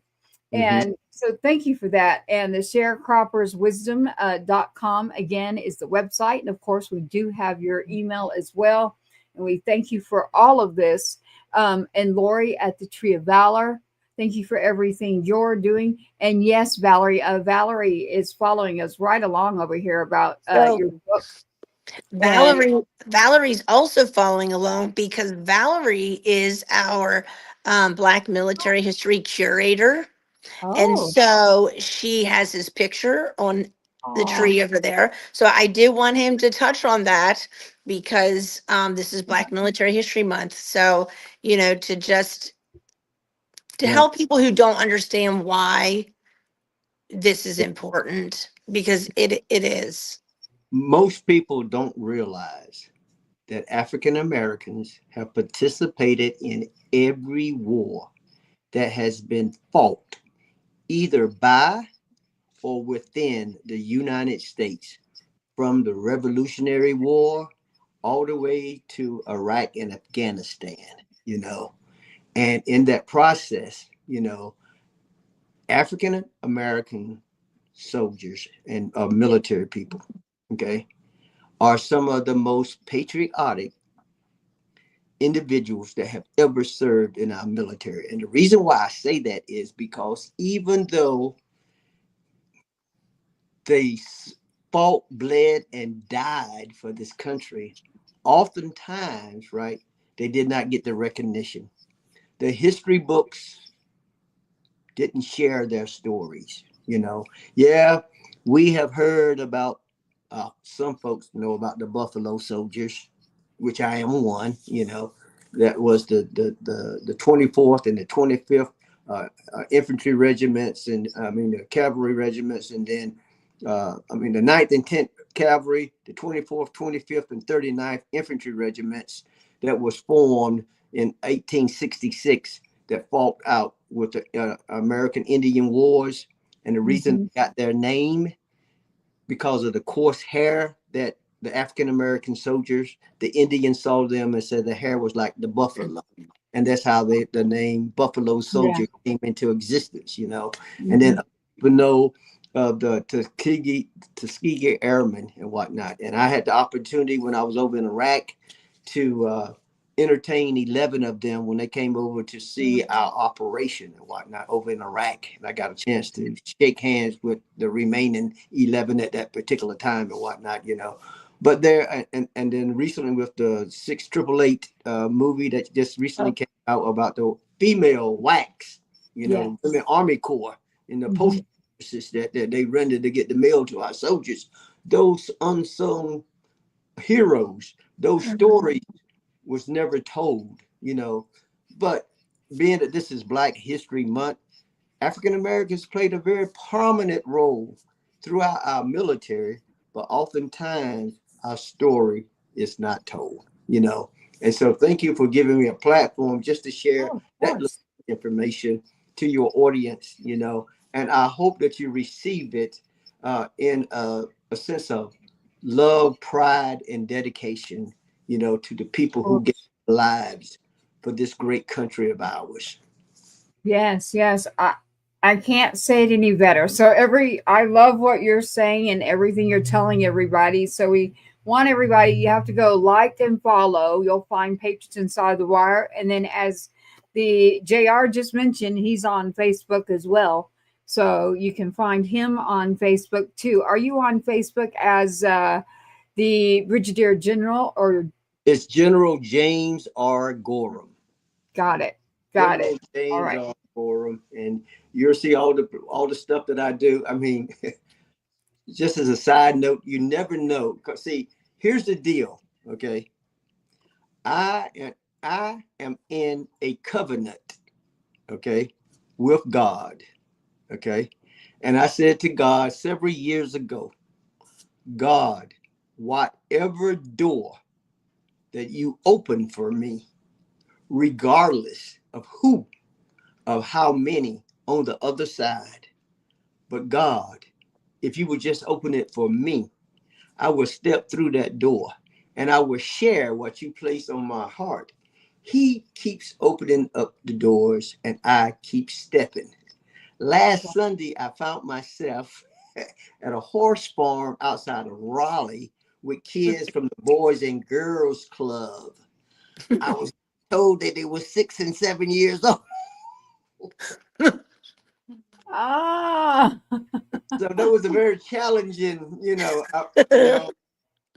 Mm-hmm. And so thank you for that. And the sharecropperswisdom.com again is the website. And of course, we do have your email as well. And we thank you for all of this. And Lori at the Tree of Valor, thank you for everything you're doing. And yes, Valerie, Valerie is following us right along over here about So your book. And Valerie's also following along because Valerie is our Black military history curator. And oh, so she has his picture on the oh, tree over there. So I did want him to touch on that because this is Black Military History Month. So, to just to Yeah. help people who don't understand why this is important because it is. Most people don't realize that African Americans have participated in every war that has been fought either by or within the United States, from the Revolutionary War all the way to Iraq and Afghanistan, you know. And in that process, African American soldiers and military people, okay, are some of the most patriotic individuals that have ever served in our military. And the reason why I say that is because even though they fought, bled, and died for this country, oftentimes, right, they did not get the recognition. The history books didn't share their stories. Yeah, we have heard about, some folks know about the Buffalo Soldiers, which I am one. That was the 24th and the 25th infantry regiments, and I mean the cavalry regiments, and then the 9th and 10th cavalry, the 24th, 25th, and 39th infantry regiments that was formed in 1866, that fought out with the American Indian Wars. And the reason mhm. they got their name, because of the coarse hair that the African American soldiers, the Indians saw them and said the hair was like the buffalo. And that's how the name Buffalo Yeah. Soldier came into existence. And then Mhm. people know of the Tuskegee Airmen and whatnot. And I had the opportunity when I was over in Iraq to entertain 11 of them when they came over to see our operation and whatnot over in Iraq. And I got a chance to shake hands with the remaining 11 at that particular time and whatnot. But there, and then recently with the 6888 movie that just recently Oh, came out about the female wax, yeah. women Army Corps in the post Mhm. services that they rendered to get the mail to our soldiers. Those unsung heroes, those Mhm. stories was never told. But being that this is Black History Month, African Americans played a very prominent role throughout our military, but oftentimes our story is not told. And so thank you for giving me a platform just to share Oh, of that little course. information to your audience. And I hope that you receive it in a sense of love, pride, and dedication, to the people who Cool. gave their lives for this great country of ours. Yes, yes. I can't say it any better. So I love what you're saying and everything you're telling everybody. So we want everybody, you have to go like and follow. You'll find Patriots Inside the Wire. And then as the JR just mentioned, he's on Facebook as well. So you can find him on Facebook too. Are you on Facebook as the Brigadier General or It's General James R. Gorham. got it? Got it. General All James right. R. Gorham, and you'll see all the stuff that I do. I mean, just as a side note, you never know. 'Cause see, here's the deal. Okay, I am I am in a covenant. Okay, with God. Okay, and I said to God several years ago, God, whatever door that you open for me, regardless of how many on the other side. But God, if you would just open it for me, I will step through that door and I will share what you place on my heart. He keeps opening up the doors and I keep stepping. Last Sunday, I found myself at a horse farm outside of Raleigh with kids from the Boys and Girls Club. I was told that they were 6 and 7 years old. Ah, So that was a very challenging,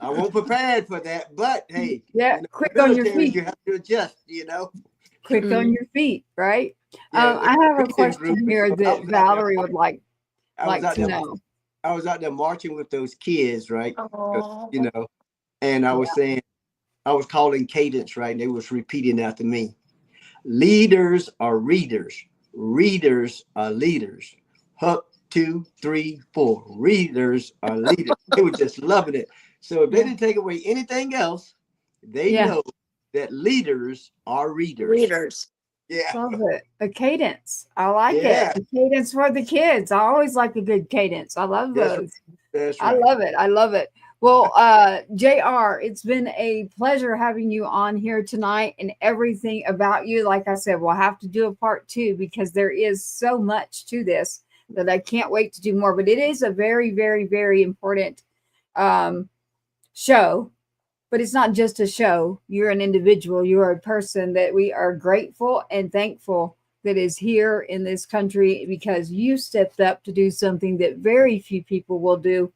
I wasn't prepared for that. But hey, yeah, in the quick on your military, feet. you have to adjust, Quick on your feet, right? Yeah, I have a reading group. question here So that Valerie would I was like out to there, know. I was out there marching with those kids, right? Oh. You know, and I Yeah. was saying, I was calling cadence, right? And they was repeating after me. Leaders are readers. Readers are leaders. Huck, 2, 3, 4. Readers are leaders. They were just loving it. So if they Yeah. didn't take away anything else, they Yeah. know that leaders are readers. Readers. Yeah. Love it. A cadence. I like it. Yeah. A cadence for the kids. I always like a good cadence. I love That's, those. that's I right. love it. I love it. Well, JR, it's been a pleasure having you on here tonight and everything about you. Like I said, we'll have to do a part 2 because there is so much to this that I can't wait to do more. But it is a very, very, very important show. But it's not just a show. You're an individual. You are a person that we are grateful and thankful that is here in this country because you stepped up to do something that very few people will do,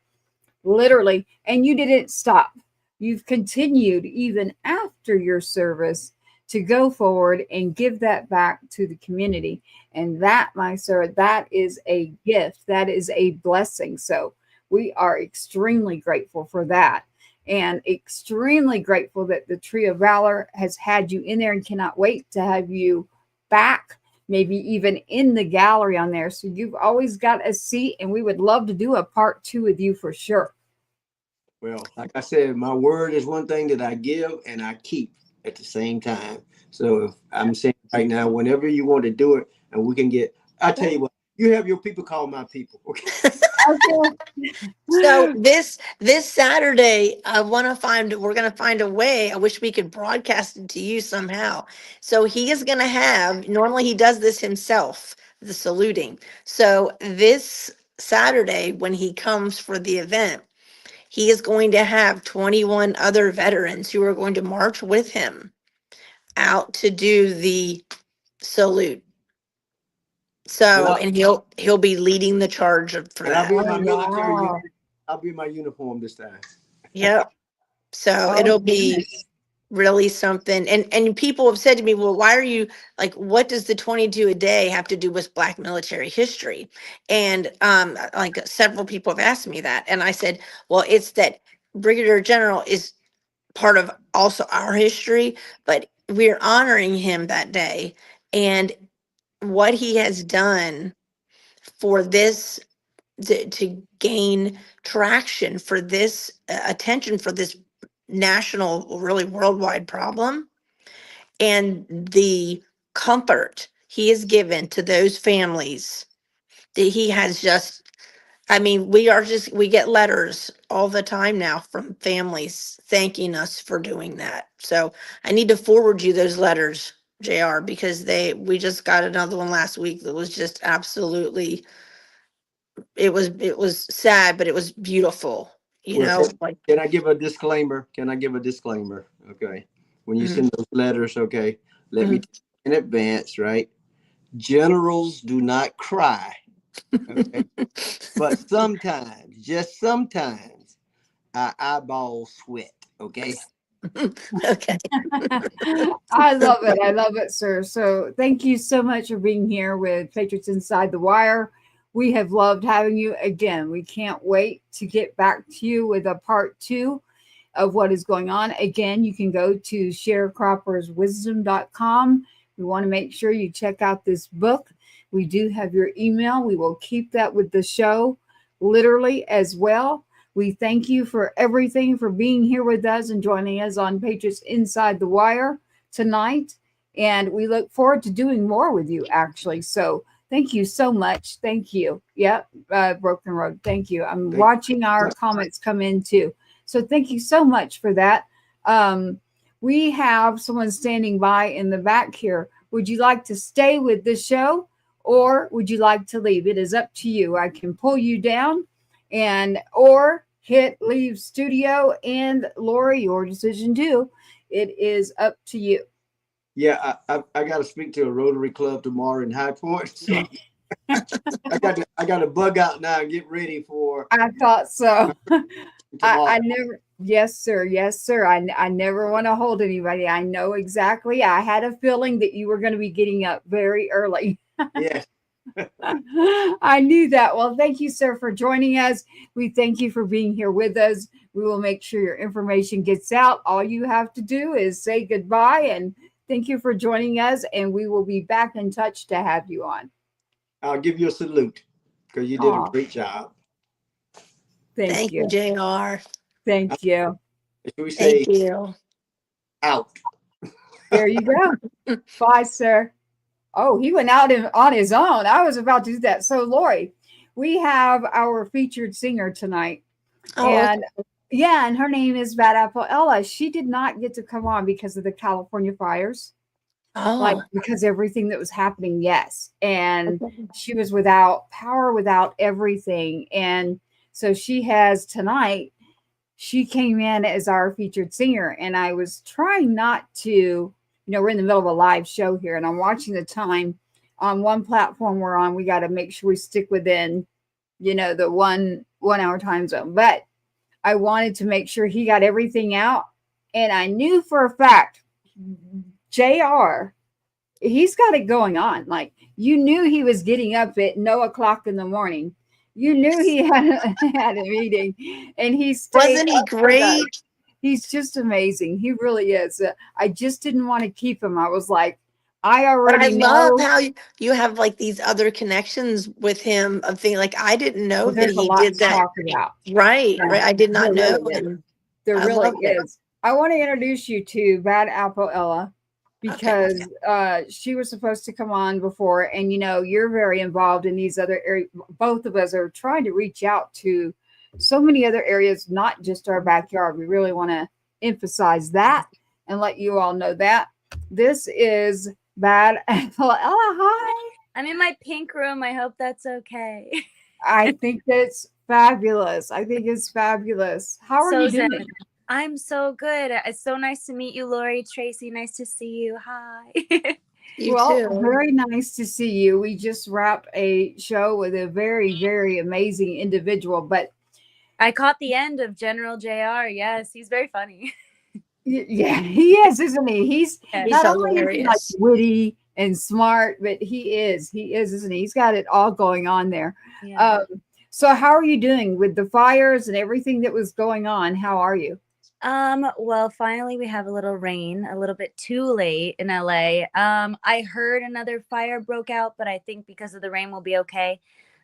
literally. And you didn't stop. You've continued even after your service to go forward and give that back to the community. And that, my sir, that is a gift. That is a blessing. So we are extremely grateful for that and extremely grateful that the Tree of Valor has had you in there and cannot wait to have you back, maybe even in the gallery on there. So you've always got a seat, and we would love to do a part 2 with you for sure. Well, like I said, my word is one thing that I give and I keep at the same time. So if I'm saying right now, whenever you want to do it, and we can I tell you what, you have your people call my people. Okay. So this Saturday, we're gonna find a way. I wish we could broadcast it to you somehow. So he is gonna have, normally he does this himself, the saluting. So this Saturday, when he comes for the event, he is going to have 21 other veterans who are going to march with him out to do the salute. So, Well, and he'll be leading the charge for and I'll be that. in my Oh, military wow. uniform. I'll be in my uniform this time. Yep. So Oh, it'll be goodness. really something. And people have said to me, well, why are you like, what does the 22 a day have to do with Black military history? And like several people have asked me that. And I said, well, it's that Brigadier General is part of also our history, but we're honoring him that day. And what he has done for this to gain traction for this attention for this national, really worldwide problem, and the comfort he has given to those families that he has just, I mean, we get letters all the time now from families thanking us for doing that. So I need to forward you those letters, JR, because we just got another one last week that was just absolutely, it was sad, but it was beautiful, Well, like. can I give a disclaimer? Can I give a disclaimer? Okay. When you Mhm, send those letters, okay, let me mhm. tell you in advance, right? Generals do not cry. Okay. But sometimes, just sometimes, our eyeballs sweat. Okay. Okay. I love it. I love it, sir. So thank you so much for being here with Patriots Inside the Wire. We have loved having you again. We can't wait to get back to you with a part 2 of what is going on. Again, you can go to sharecropperswisdom.com. We want to make sure you check out this book. We do have your email. We will keep that with the show literally as well. We thank you for everything, for being here with us and joining us on Patriots Inside the Wire tonight. And we look forward to doing more with you, actually. So thank you so much. Thank you. Yep. Broken Road. Thank you. I'm Thank watching you. our comments come in too. So thank you so much for that. We have someone standing by in the back here. Would you like to stay with the show or would you like to leave? It is up to you. I can pull you down and or hit leave studio. And Lori, your decision too. It is up to you. Yeah, I got to speak to a Rotary Club tomorrow in High Point, so I got to bug out now and get ready for I thought so. tomorrow. I never, yes, sir. Yes, sir. I never want to hold anybody. I know exactly. I had a feeling that you were going to be getting up very early. Yes. I knew that. Well, thank you, sir, for joining us. We thank you for being here with us. We will make sure your information gets out. All you have to do is say goodbye and thank you for joining us. And we will be back in touch to have you on. I'll give you a salute because you did a great job. Thank you. JR. Thank you. Should we say Thank you. out? There you go. Bye, sir. Oh, he went out on his own. I was about to do that. So, Lori, we have our featured singer tonight. Oh, and yeah, and her name is Bad Apple Ella. She did not get to come on because of the California fires. Like because everything that was happening, yes. And she was without power, without everything. And so she has tonight, she came in as our featured singer. And I was trying not to, we're in the middle of a live show here and I'm watching the time on one platform we're on. We got to make sure we stick within, the one hour time zone. But I wanted to make sure he got everything out. And I knew for a fact, JR, he's got it going on. Like you knew he was getting up at 9:00 in the morning. You knew he had a meeting and he stayed. Wasn't he great? He's just amazing. He really is. I just didn't want to keep him. I was like, I already know. I love how you have like these other connections with him of things like I didn't know that he did that. Talk about. Right. I did not know. There really is. I want to introduce you to Bad Apple Ella because she was supposed to come on before. And, you're very involved in these other areas. Both of us are trying to reach out to so many other areas, not just our backyard. We really want to emphasize that and let you all know that. This is Bad Apple Ella. Hi. I'm in my pink room. I hope that's okay. I think that's fabulous. I think it's fabulous. How are you doing? I'm so good. It's so nice to meet you, Lori, Tracy. Nice to see you. Hi. You too. Very nice to see you. We just wrapped a show with a very, very amazing individual, but I caught the end of General JR. Yes, he's very funny. Yeah, he is, isn't he? He's not only is he like witty and smart, but he is, isn't he? He's got it all going on there. Yeah. So how are you doing with the fires and everything that was going on? How are you? Well, finally we have a little rain, a little bit too late in LA. I heard another fire broke out, but I think because of the rain we'll be okay.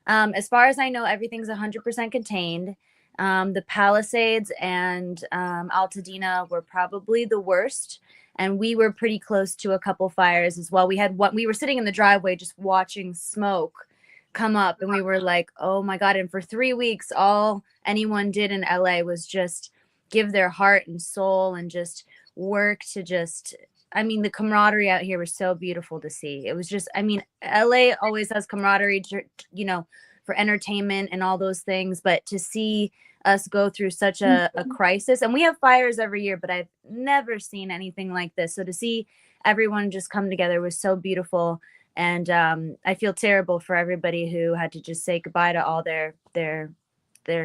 As far as I know, everything's 100% contained. The Palisades and Altadena were probably the worst, and we were pretty close to a couple fires as well. We were sitting in the driveway just watching smoke come up, and we were like, oh my God. And for 3 weeks, all anyone did in LA was just give their heart and soul and just work to the camaraderie out here was so beautiful to see. It was just, LA always has camaraderie, for entertainment and all those things, but to see us go through such a crisis, and we have fires every year, but I've never seen anything like this. So to see everyone just come together was so beautiful. And I feel terrible for everybody who had to just say goodbye to all their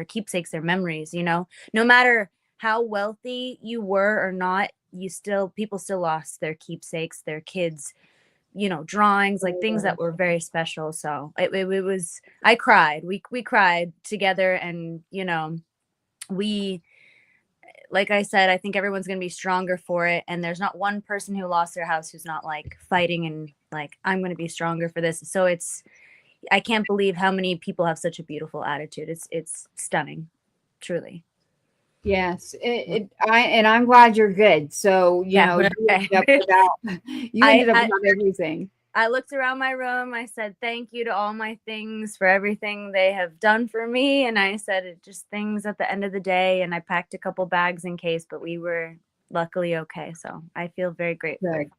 keepsakes, their memories, no matter how wealthy you were or not, people still lost their keepsakes, their kids, drawings, like things that were very special. So it was, I cried. We cried together, and we, like I said, I think everyone's going to be stronger for it. And there's not one person who lost their house who's not like fighting and like, I'm going to be stronger for this. So I can't believe how many people have such a beautiful attitude. It's stunning, truly. Yes, I'm glad you're good. So you ended up without everything. I looked around my room. I said thank you to all my things for everything they have done for me. And I said it just things at the end of the day. And I packed a couple bags in case, but we were luckily okay. So I feel very grateful. Good.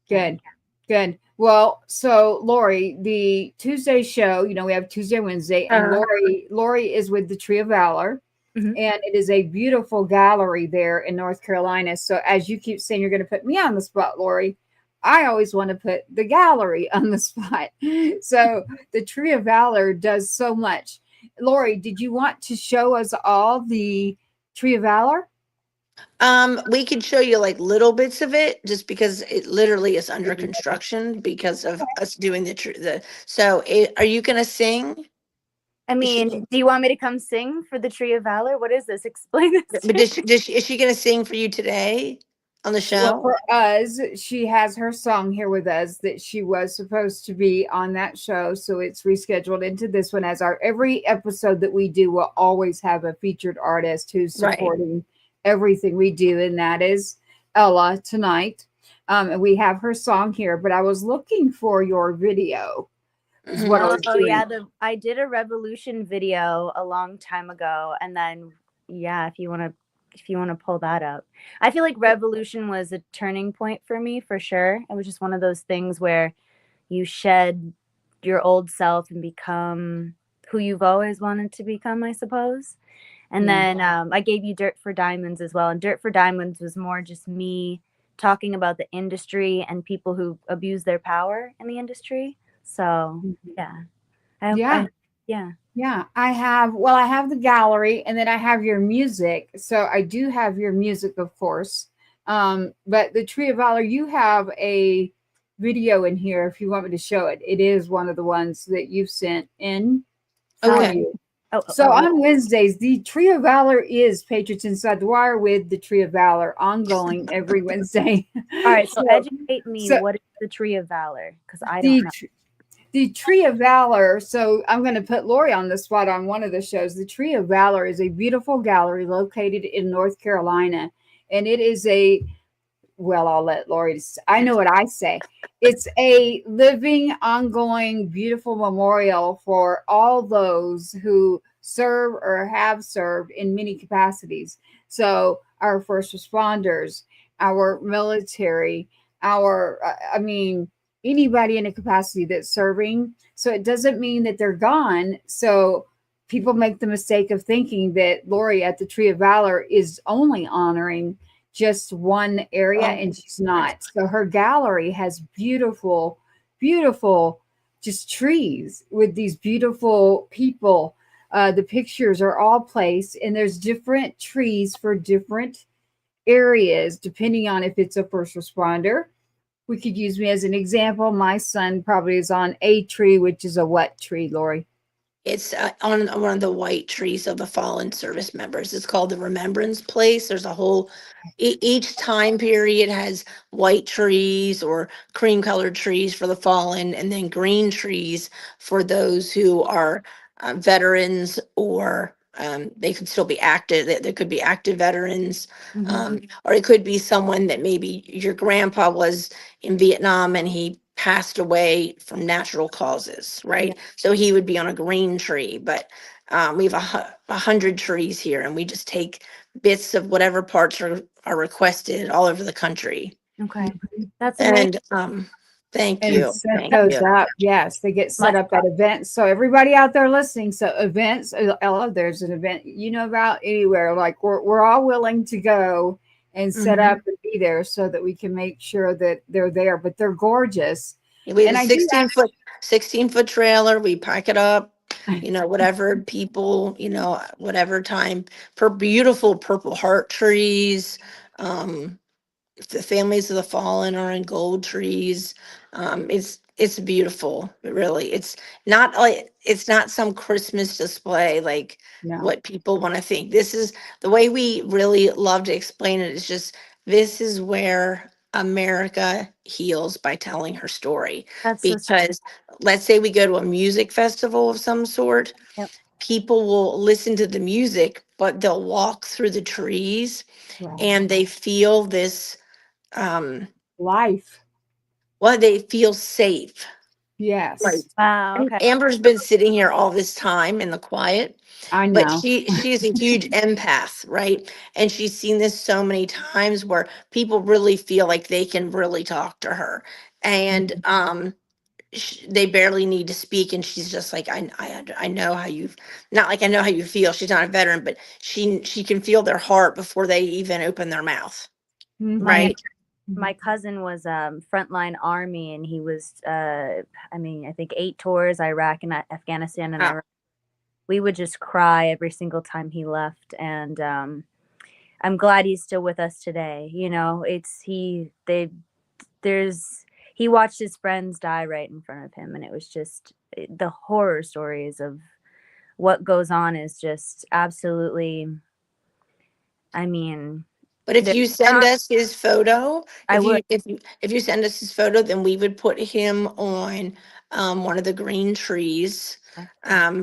Good. Good. Well, so Lori, the Tuesday show, we have Tuesday, Wednesday, and Lori is with the Tree of Valor. Mhm. And it is a beautiful gallery there in North Carolina. So as you keep saying you're going to put me on the spot, Lori, I always want to put the gallery on the spot. So the Tree of Valor does so much. Lori, did you want to show us all the Tree of Valor? We could show you like little bits of it just because it literally is under construction because of us doing so are you gonna sing? I mean, do you want me to come sing for the Tree of Valor? What is this? Explain this. But is she gonna sing for you today on the show? Well, for us, she has her song here with us that she was supposed to be on that show. So it's rescheduled into this one, as our every episode that we do will always have a featured artist who's supporting everything we do. And that is Ella tonight. And we have her song here, but I was looking for your video. Is what I was doing. Yeah, I did a Revolution video a long time ago, and then if you want to pull that up. I feel like Revolution was a turning point for me for sure. It was just one of those things where you shed your old self and become who you've always wanted to become, I suppose. And then I gave you Dirt for Diamonds as well, and Dirt for Diamonds was more just me talking about the industry and people who abuse their power in the industry. So I have the gallery, and then I have your music. So I do have your music, of course. But the Tree of Valor, you have a video in here if you want me to show it. It is one of the ones that you've sent in for you. On Wednesdays, the Tree of Valor is Patriots Inside the Wire with the Tree of Valor ongoing every Wednesday. All right, so educate me. What is the Tree of Valor? Because I don't know. The Tree of Valor, so I'm going to put Lori on the spot on one of the shows. The Tree of Valor is a beautiful gallery located in North Carolina. And it is I'll let Lori, I know what I say. It's a living, ongoing, beautiful memorial for all those who serve or have served in many capacities. So our first responders, our military, anybody in a capacity that's serving. So it doesn't mean that they're gone. So people make the mistake of thinking that Lori at the Tree of Valor is only honoring just one area, and she's not. So her gallery has beautiful, beautiful just trees with these beautiful people. The pictures are all placed, and there's different trees for different areas, depending on if it's a first responder. We could use me as an example. My son probably is on a tree, which is a what tree, Lori? It's on one of the white trees of the fallen service members. It's called the Remembrance Place. There's a whole, each time period has white trees or cream colored trees for the fallen, and then green trees for those who are veterans, or they could still be active. There could be active veterans, or it could be someone that maybe your grandpa was in Vietnam and he passed away from natural causes, right? Yeah. So he would be on a green tree, but we have 100 trees here, and we just take bits of whatever parts are requested all over the country. Okay, that's amazing. And thank you. Set those up. Yes, they get set up at events. So everybody out there listening, so events, Ella, there's an event you know about anywhere. Like we're all willing to go and set up and be there so that we can make sure that they're there. But they're gorgeous. We have a 16-foot trailer. We pack it up, whatever people, whatever time, for beautiful Purple Heart trees. The families of the fallen are in gold trees. It's beautiful. Really, it's not some Christmas display like what people want to think. This is the way we really love to explain it. Is just, this is where America heals by telling her story. Because let's say we go to a music festival of some sort. Yep. People will listen to the music, but they'll walk through the trees and they feel this life. Well, they feel safe. Right. Yes, Wow. And Okay. Amber's been sitting here all this time in the quiet, I but know. she's a huge empath, right? And she's seen this so many times where people really feel like they can really talk to her. And they barely need to speak, and she's just like, I know how you, not like I know how you feel. She's not a veteran, but she can feel their heart before they even open their mouth, My right? my cousin was frontline army, and he was I mean, I think 8 tours, Iraq and Afghanistan and Ah, Iraq. We would just cry every single time he left, and I'm glad he's still with us today. You know, it's he watched his friends die right in front of him, and it was just the horror stories of what goes on is just absolutely, I mean, But if they're you send not, us his photo, I would. if you send us his photo, then we would put him on one of the green trees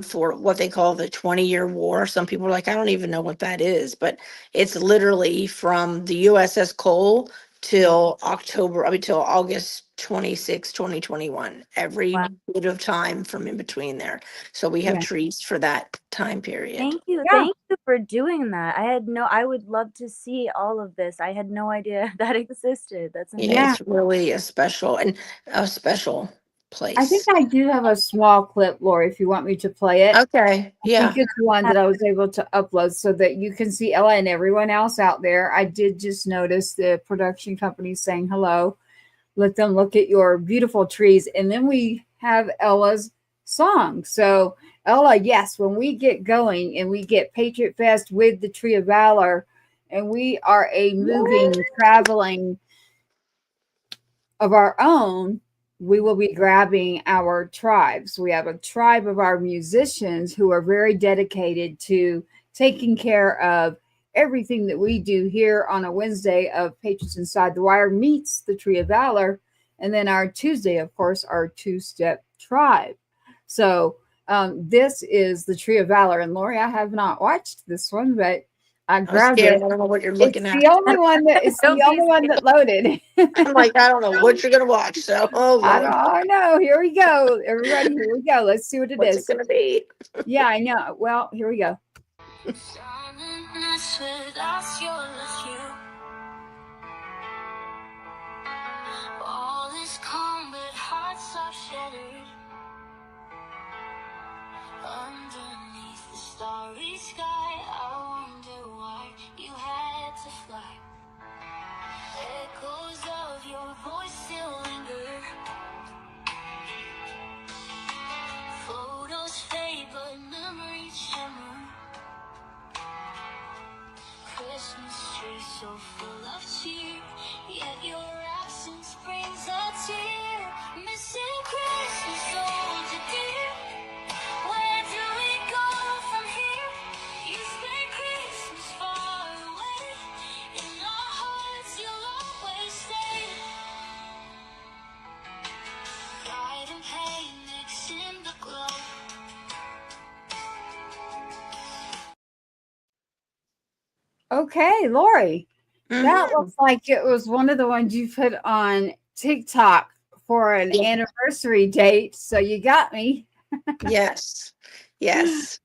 for what they call the 20-year war. Some people are like, I don't even know what that is, but it's literally from the USS Cole till October, I mean, till August 2021, every Wow. bit of time from in between there. So we have Yeah. trees for that time period. Thank you. Yeah. Thank you for doing that. I would love to see all of this. I had no idea that existed. That's Yeah, amazing. Yeah. it's really a special I think place. I do have a small clip, Lori, if you want me to play it. Okay, I think yeah. it's one that I was able to upload so that you can see Ella and everyone else out there. I did just notice the production company saying hello. Let them look at your beautiful trees. And then we have Ella's song. So, Ella, yes, when we get going and we get Patriot Fest with the Tree of Valor, and we are a moving, traveling of our own, we will be grabbing our tribes. We have a tribe of our musicians who are very dedicated to taking care of everything that we do here on a Wednesday of Patriots Inside the Wire meets the Tree of Valor. And then our Tuesday, of course, our two-step tribe. So this is the Tree of Valor. And Lori, I have not watched this one, but I I'm grabbed scared. it. I don't know what you're It's looking the at. only one that it's Don't the be only one scared. that loaded. I'm like, I don't know what you're gonna watch. So, oh I Lord, don't oh, no. Here we go. Everybody, here we go. Let's see what it what's it is. gonna be? Yeah, I know. Well, here we go. All is calm, but hearts are shattered. Underneath the starry sky, I wonder why you had to fly. Echoes of your voice still linger. Photos fade, but memories shimmer. Christmas tree so full of cheer, yet your absence brings a tear. Missing Christmas, oh dear. Where do we go from here? You spent Christmas far away. In our hearts you'll always stay. Pride and pain mixed in the glow. Okay, Lori. That Mhm. looks like it was one of the ones you put on TikTok for an Yeah. anniversary date. So you got me. Yes, yes.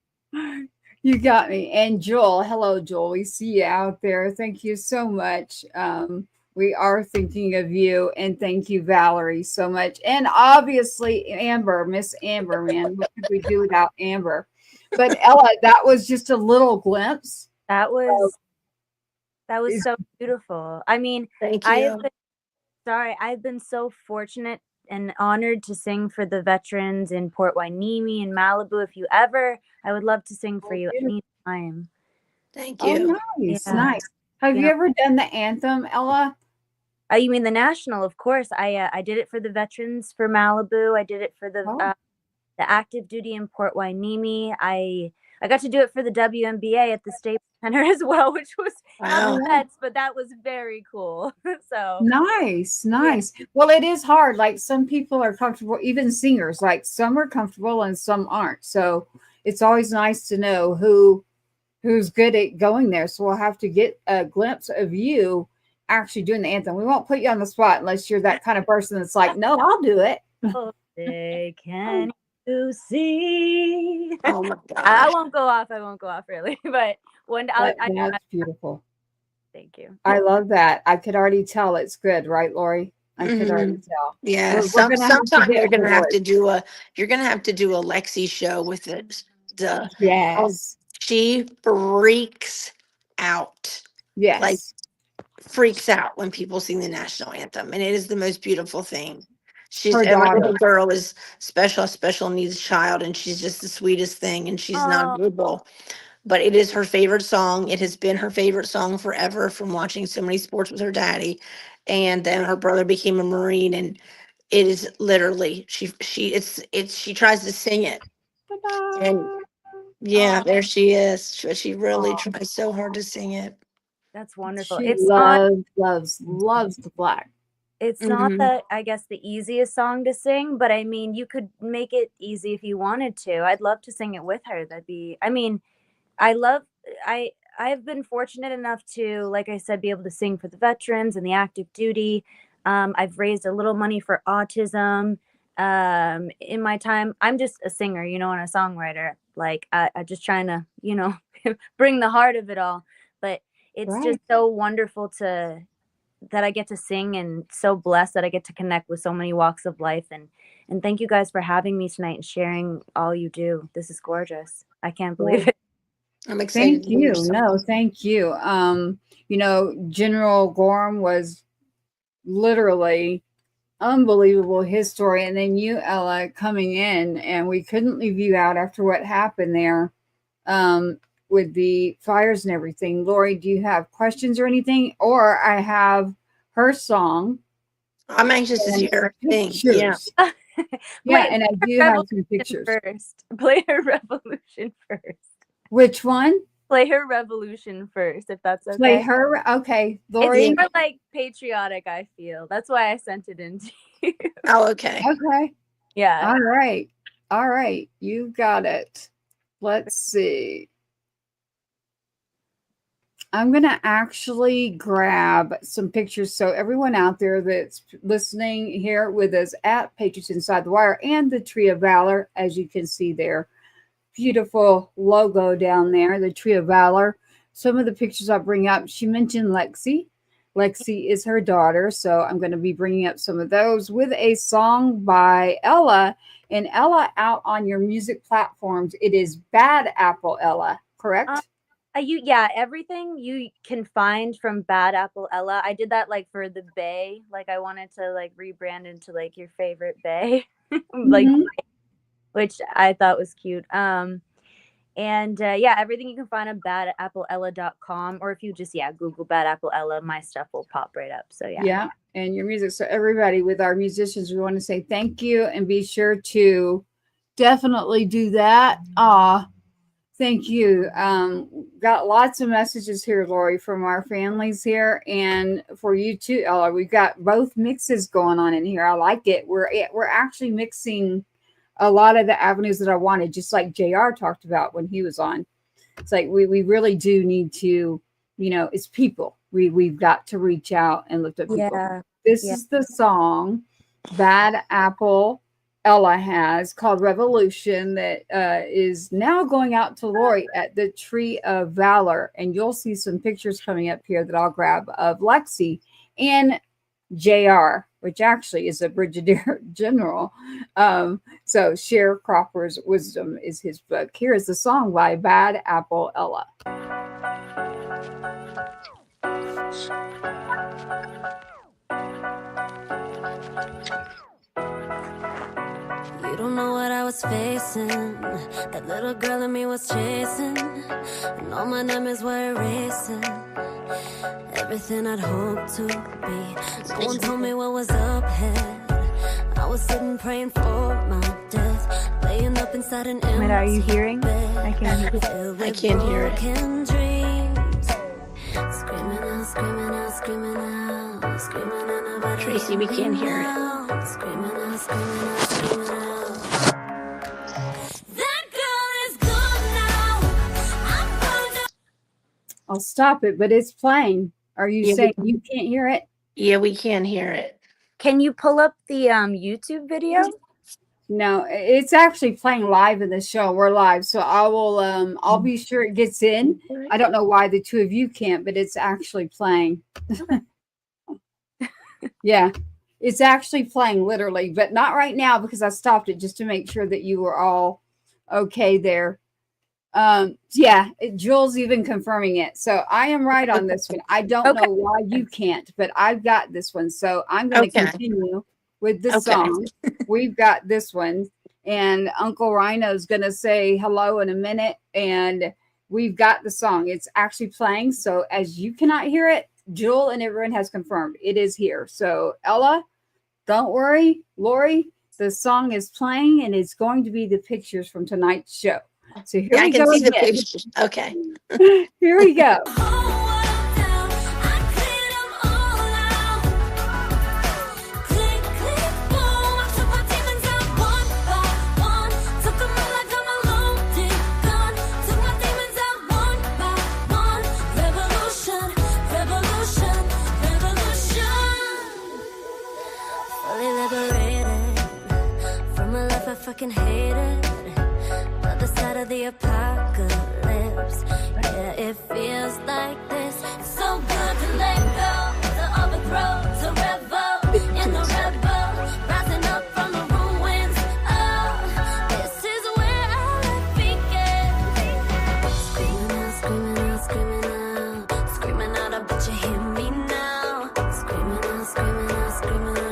You got me. And Joel, hello, Joel. We see you out there. Thank you so much. We are thinking of you. And thank you, Valerie, so much. And obviously, Amber, Miss Amber, man. What could we do without Amber? But Ella, that was just a little glimpse. That was Is- so beautiful. I mean, Thank I've you. been I've been so fortunate and honored to sing for the veterans in Port Hueneme and Malibu. If you ever, I would love to sing for you anytime. Thank Oh, you. nice, Yeah. nice. Have You you know, ever done the anthem, Ella? you mean the national? Of course, I did it for the veterans for Malibu. I did it for Oh, the active duty in Port Hueneme. I got to do it for the WNBA at the Staples Center as well, which was not Wow. the best, but that was very cool. So nice, yeah, nice. Well, it is hard. Like some people are comfortable, even singers, like some are comfortable and some aren't. So it's always nice to know who's good at going there. So we'll have to get a glimpse of you actually doing the anthem. We won't put you on the spot unless you're that kind of person that's like, no, I'll do it. Oh, say, can you see? Oh my I gosh. won't go off. I won't go off really. But That's beautiful. Thank you. I love that. I could already tell it's good, right, Lori? I could already tell. Yeah, We're gonna have to sometime get you're gonna have Lori. to do a Lexi show with it. Oh, Yes. she freaks out. Like Yes. freaks out when people sing the national anthem, and it is the most beautiful thing. Her My daughter. little girl is special needs child, and she's just the sweetest thing, and she's Oh. nonverbal. But it is her favorite song. It has been her favorite song forever from watching so many sports with her daddy. And then her brother became a Marine, and it is literally she tries to sing it. And yeah, there she is. She really tries so hard to sing it. That's wonderful. She It's not loves the flag. it's not I guess the easiest song to sing, but I mean, you could make it easy if you wanted to. I'd love to sing it with her. I've been fortunate enough to, like I said, be able to sing for the veterans and the active duty. I've raised a little money for autism in my time. I'm just a singer, and a songwriter. Like I'm just trying to, bring the heart of it all. But it's just so wonderful that I get to sing, and so blessed that I get to connect with so many walks of life. And thank you guys for having me tonight and sharing all you do. This is gorgeous. I can't believe it. I'm excited. Thank you. No, thank you. General Gorham was literally unbelievable, his story. And then you, Ella, coming in, and we couldn't leave you out after what happened there with the fires and everything. Lori, do you have questions or anything? Or I have her song. I'm anxious to hear her sing. Yeah. Yeah, and I do have some pictures. First. Play her Revolution first. Which one? Play her Revolution first, if that's okay. Play her? Okay. Lori? It's more like patriotic, I feel. That's why I sent it in to you. Oh, okay. Okay. Yeah. All right. You got it. Let's see. I'm going to actually grab some pictures. So everyone out there that's listening here with us at Patriots Inside the Wire and the Tree of Valor, as you can see there, beautiful logo down there, the Tree of Valor. Some of the pictures I'll bring up. She mentioned Lexi. Lexi is her daughter. So I'm going to be bringing up some of those with a song by Ella. And Ella, out on your music platforms, it is Bad Apple Ella, correct? Everything you can find from Bad Apple Ella. I did that for the Bay. I wanted to rebrand into your favorite Bay. Which I thought was cute. Everything you can find on badappleella.com, or if you just Google Bad Apple Ella, my stuff will pop right up. So and your music. So everybody, with our musicians, we want to say thank you, and be sure to definitely do that. Thank you. Got lots of messages here, Lori, from our families here, and for you too, Ella. We've got both mixes going on in here. I like it. We're actually mixing a lot of the avenues that I wanted, just like JR talked about when he was on. It's like we really do need to, it's people. We've got to reach out and lift up people. Yeah. This is the song Bad Apple Ella has, called Revolution, that is now going out to Lori at the Tree of Valor. And you'll see some pictures coming up here that I'll grab of Lexi and JR, which actually is a Brigadier General. So Sharecroppers Wisdom is his book. Here is the song by Bad Apple Ella. You don't know what I was facing. That little girl in me was chasing, and all my nightmares were erasing everything I'd hoped to be. No one told me what was up ahead. I was sitting praying for my death, laying up inside an empty Are you hearing? bed. I can't hear it. I can't hear it. Dreams, screaming out, screaming out, screaming out, screaming out, nobody Tracy, we can't hear it. out. Screaming out, screaming out, screaming out. That girl is gone now. I'm gonna I'll stop it, but it's playing. Are you Yeah, saying you can't hear it? Yeah, we can hear it. Can you pull up the YouTube video? No, it's actually playing live in the show. We're live, so I will. I'll be sure it gets in. I don't know why the two of you can't, but it's actually playing. Yeah, it's actually playing literally, but not right now because I stopped it just to make sure that you were all okay there. Yeah, Jules even confirming it. So I am right on this one. I don't know why you can't, but I've got this one. So I'm going to continue with the song. We've got this one, and Uncle Rhino's going to say hello in a minute, and we've got the song. It's actually playing. So as you cannot hear it, Jewel and everyone has confirmed it is here. So Ella, don't worry. Lori, the song is playing, and it's going to be the pictures from tonight's show. So here we go. I can see the pictures. Okay. Here we go. Fucking hated, other side of the apocalypse. Yeah, it feels like this. It's so good to let go, to overthrow, to revel in the rebel, rising up from the ruins. Oh, this is where I begin. Screaming out, screaming out, screaming out, screaming out. I bet you hear me now. Screaming out, screaming out, screaming out.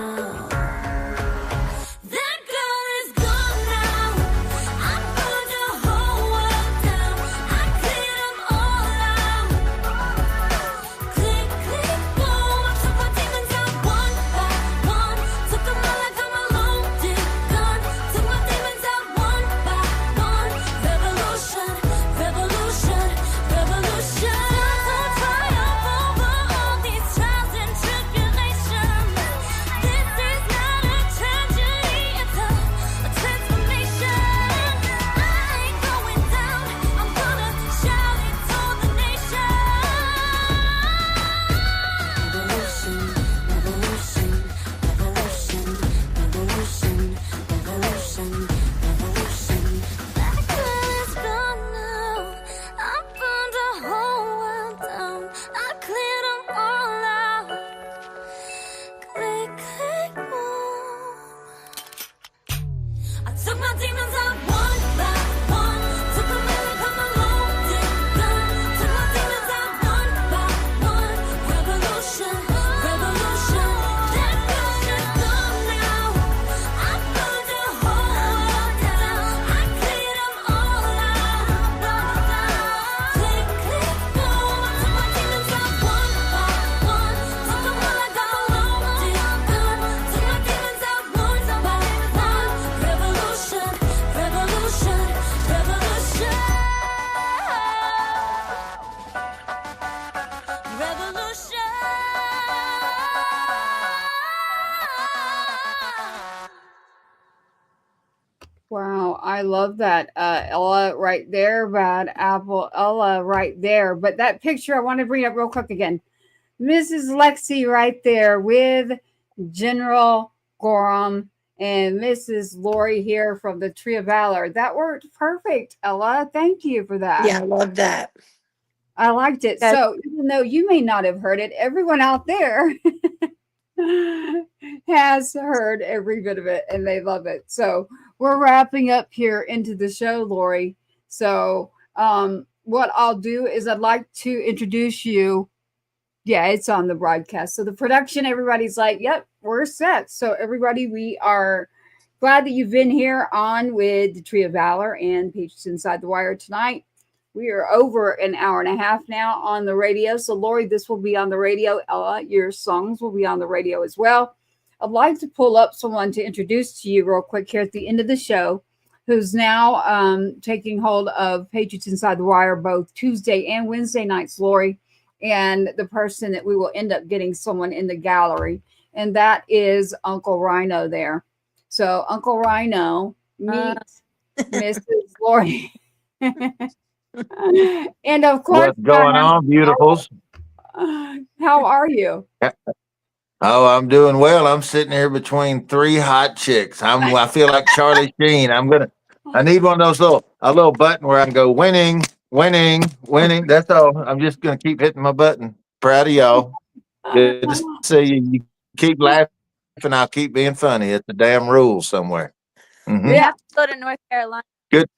Wow, I love that, Ella right there, Bad Apple Ella right there. But that picture I want to bring up real quick again. Mrs. Lexi right there with General Gorham and Mrs. Lori here from the Tree of Valor. That worked perfect, Ella. Thank you for that. Yeah, I love that. I liked it. So even though you may not have heard it, everyone out there has heard every bit of it and they love it. So we're wrapping up here into the show, Lori. So what I'll do is I'd like to introduce you. Yeah, it's on the broadcast. So the production, everybody's like, yep, we're set. So everybody, we are glad that you've been here on with the Tree of Valor and Patriots Inside the Wire tonight. We are over an hour and a half now on the radio. So Lori, this will be on the radio. Ella, your songs will be on the radio as well. I'd like to pull up someone to introduce to you real quick here at the end of the show, who's now taking hold of Patriots Inside the Wire both Tuesday and Wednesday nights, Lori, and the person that we will end up getting someone in the gallery, and that is Uncle Rhino there. So Uncle Rhino meets Mrs. Lori. And of course, what's going on, beautifuls? How are you? Oh, I'm doing well. I'm sitting here between three hot chicks. I feel like Charlie Sheen. I need one of those a little button where I can go winning, winning, winning. That's all. I'm just gonna keep hitting my button. Proud of y'all. Good to see you. You keep laughing, I'll keep being funny. It's a damn rule somewhere. Hmm. We Yeah. have to go to North Carolina. Good.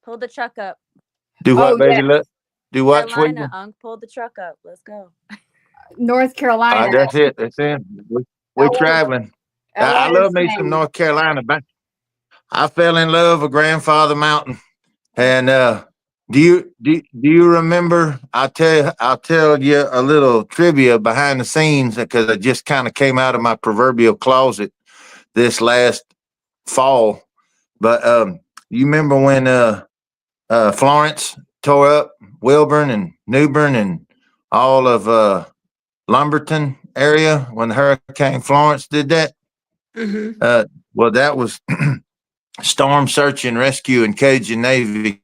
Pull the truck up. Do Oh, what, yeah. baby? Look. Do what, Carolina, sweetie? Unc. Pull the truck up. Let's go. North Carolina. That's it. That's it. We're Ella, traveling. Ella I is love me some saying, North Carolina. But I fell in love with Grandfather Mountain. And do you remember? I'll tell you a little trivia behind the scenes because I just kind of came out of my proverbial closet this last fall. But you remember when Florence tore up Wilburn and Newbern and all of Lumberton area when Hurricane Florence did that? Mm-hmm. Well, that was Storm Search and Rescue and Cajun Navy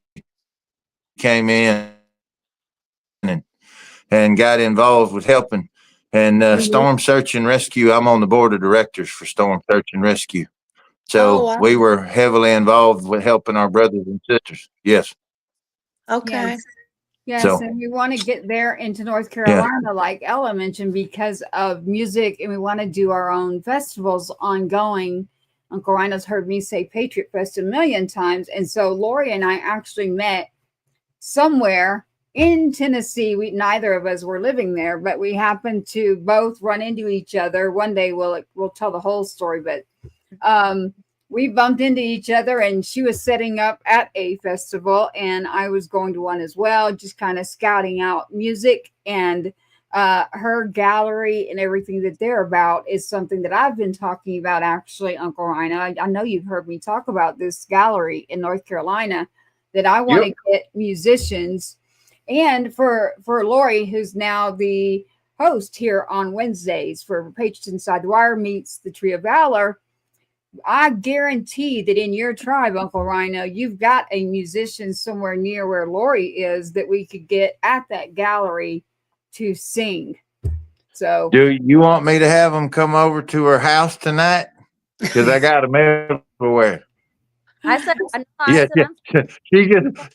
came in and got involved with helping. And mhm. Storm Search and Rescue, I'm on the board of directors for Storm Search and Rescue. Oh, So wow. we were heavily involved with helping our brothers and sisters. Yes. Okay. Yes. Yes, So, and we want to get there into North yeah. Carolina, like Ella mentioned, because of music, and we want to do our own festivals ongoing. Uncle Rhino's heard me say Patriot Fest a million times, and so Lori and I actually met somewhere in Tennessee. We neither of us were living there, but we happened to both run into each other. One day we'll tell the whole story, but um, we bumped into each other, and she was setting up at a festival and I was going to one as well, just kind of scouting out music. And her gallery and everything that they're about is something that I've been talking about, actually, Uncle Rhino. I know you've heard me talk about this gallery in North Carolina that I want Yep. to get musicians. And for Lori, who's now the host here on Wednesdays for Patriots Inside the Wire meets the Tree of Valor, I guarantee that in your tribe, Uncle Rhino, you've got a musician somewhere near where Lori is that we could get at that gallery to sing. So, Do you want me to have them come over to her house tonight? Because I got them everywhere. I said, I know. I Yeah, said, yeah.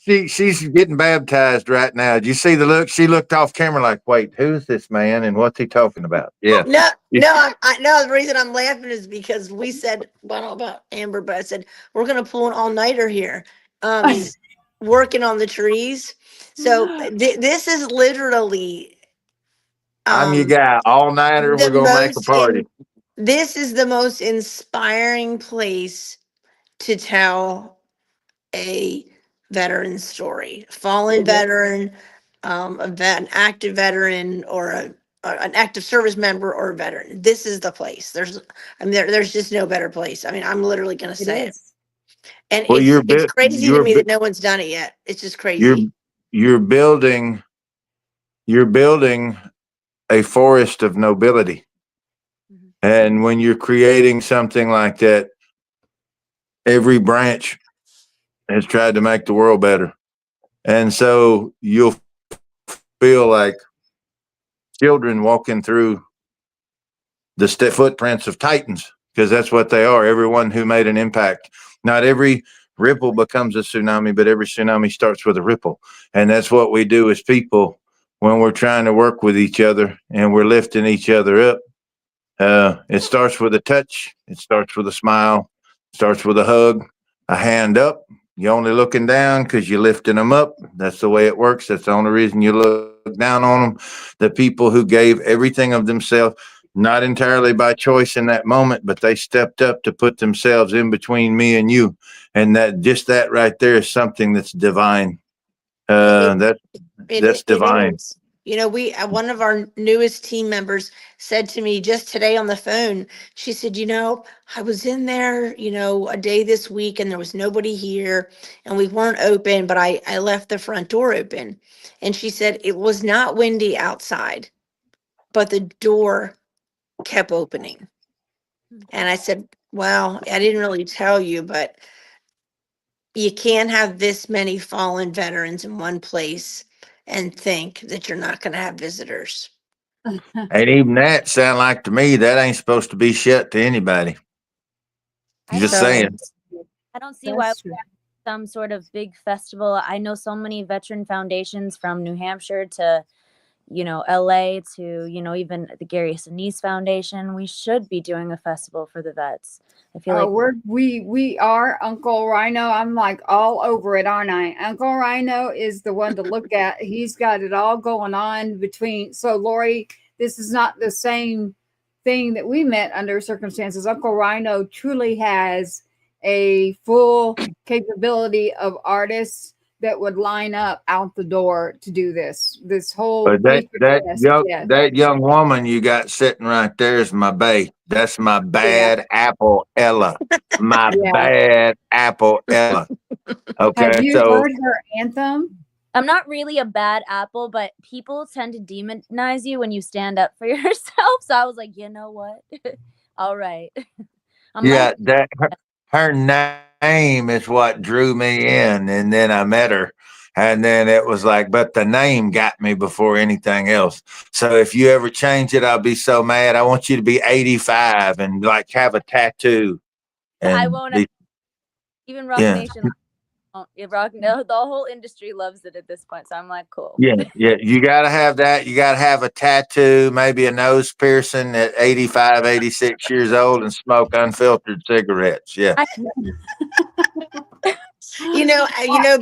I'm. She's getting baptized right now. Did you see the look? She looked off camera like, wait, who's this man and what's he talking about? Yeah. No, Yeah. no, no. The reason I'm laughing is because we said, well, I don't know about Amber, but I said we're gonna pull an all-nighter here, working on the trees. So this is literally I'm your um guy. All nighter. the We're gonna make a most party. in. This is the most inspiring place to tell a veteran story, fallen veteran, an active veteran, or an active service member or a veteran. This is the place. I mean, there's just no better place. I mean, I'm literally gonna it say it, is. and Well, it's crazy to me that no one's done it yet. It's just you're crazy. you're building you're building a forest of nobility. Mhm. And when you're creating something like that, every branch has tried to make the world better. And so you'll feel like children walking through the footprints of titans because that's what they are. Everyone who made an impact. Not every ripple becomes a tsunami, but every tsunami starts with a ripple. And that's what we do as people when we're trying to work with each other and we're lifting each other up. It starts with a touch. It starts with a smile. It starts with a hug, a hand up. You're only looking down because you're lifting them up. That's the way it works. That's the only reason you look down on them. The people who gave everything of themselves, not entirely by choice in that moment, but they stepped up to put themselves in between me and you. And that right there is something that's divine. It, That that's it divine. is. You know, we one of our newest team members said to me just today on the phone. She said, "You know, I was in there, a day this week, and there was nobody here, and we weren't open, but I left the front door open." And she said it was not windy outside, but the door kept opening. And I said, "Well, I didn't really tell you, but you can't have this many fallen veterans in one place and think that you're not going to have visitors." And even that sound like to me that ain't supposed to be shut to anybody. I Just don't So saying. I don't see why That's true. some sort of big festival. I know so many veteran foundations from New Hampshire to, LA to, even the Gary Sinise Foundation. We should be doing a festival for the vets. I feel like We are Uncle Rhino. I'm like all over it, aren't I? Uncle Rhino is the one to look at. He's got it all going on between. So Lori, this is not the same thing that we met under circumstances. Uncle Rhino truly has a full capability of artists that would line up out the door to do this whole But Patriot Fest. Yes. that young woman you got sitting right there is my bae. That's my Yeah. bad apple Ella. My Yeah. bad apple Ella. Have Okay, you so heard her anthem? I'm not really a bad apple, but people tend to demonize you when you stand up for yourself. So I was like, you know what? All right. I'm yeah, like, that her name is what drew me in, and then I met her. And then it was like, but the name got me before anything else. So if you ever change it, I'll be so mad. I want you to be 85 and like have a tattoo I and won't be, even Rock yeah. Nation. No, the whole industry loves it at this point. So I'm like, cool. Yeah, yeah, you got to have that. You got to have a tattoo, maybe a nose piercing at 85, 86 years old and smoke unfiltered cigarettes. Yeah. I,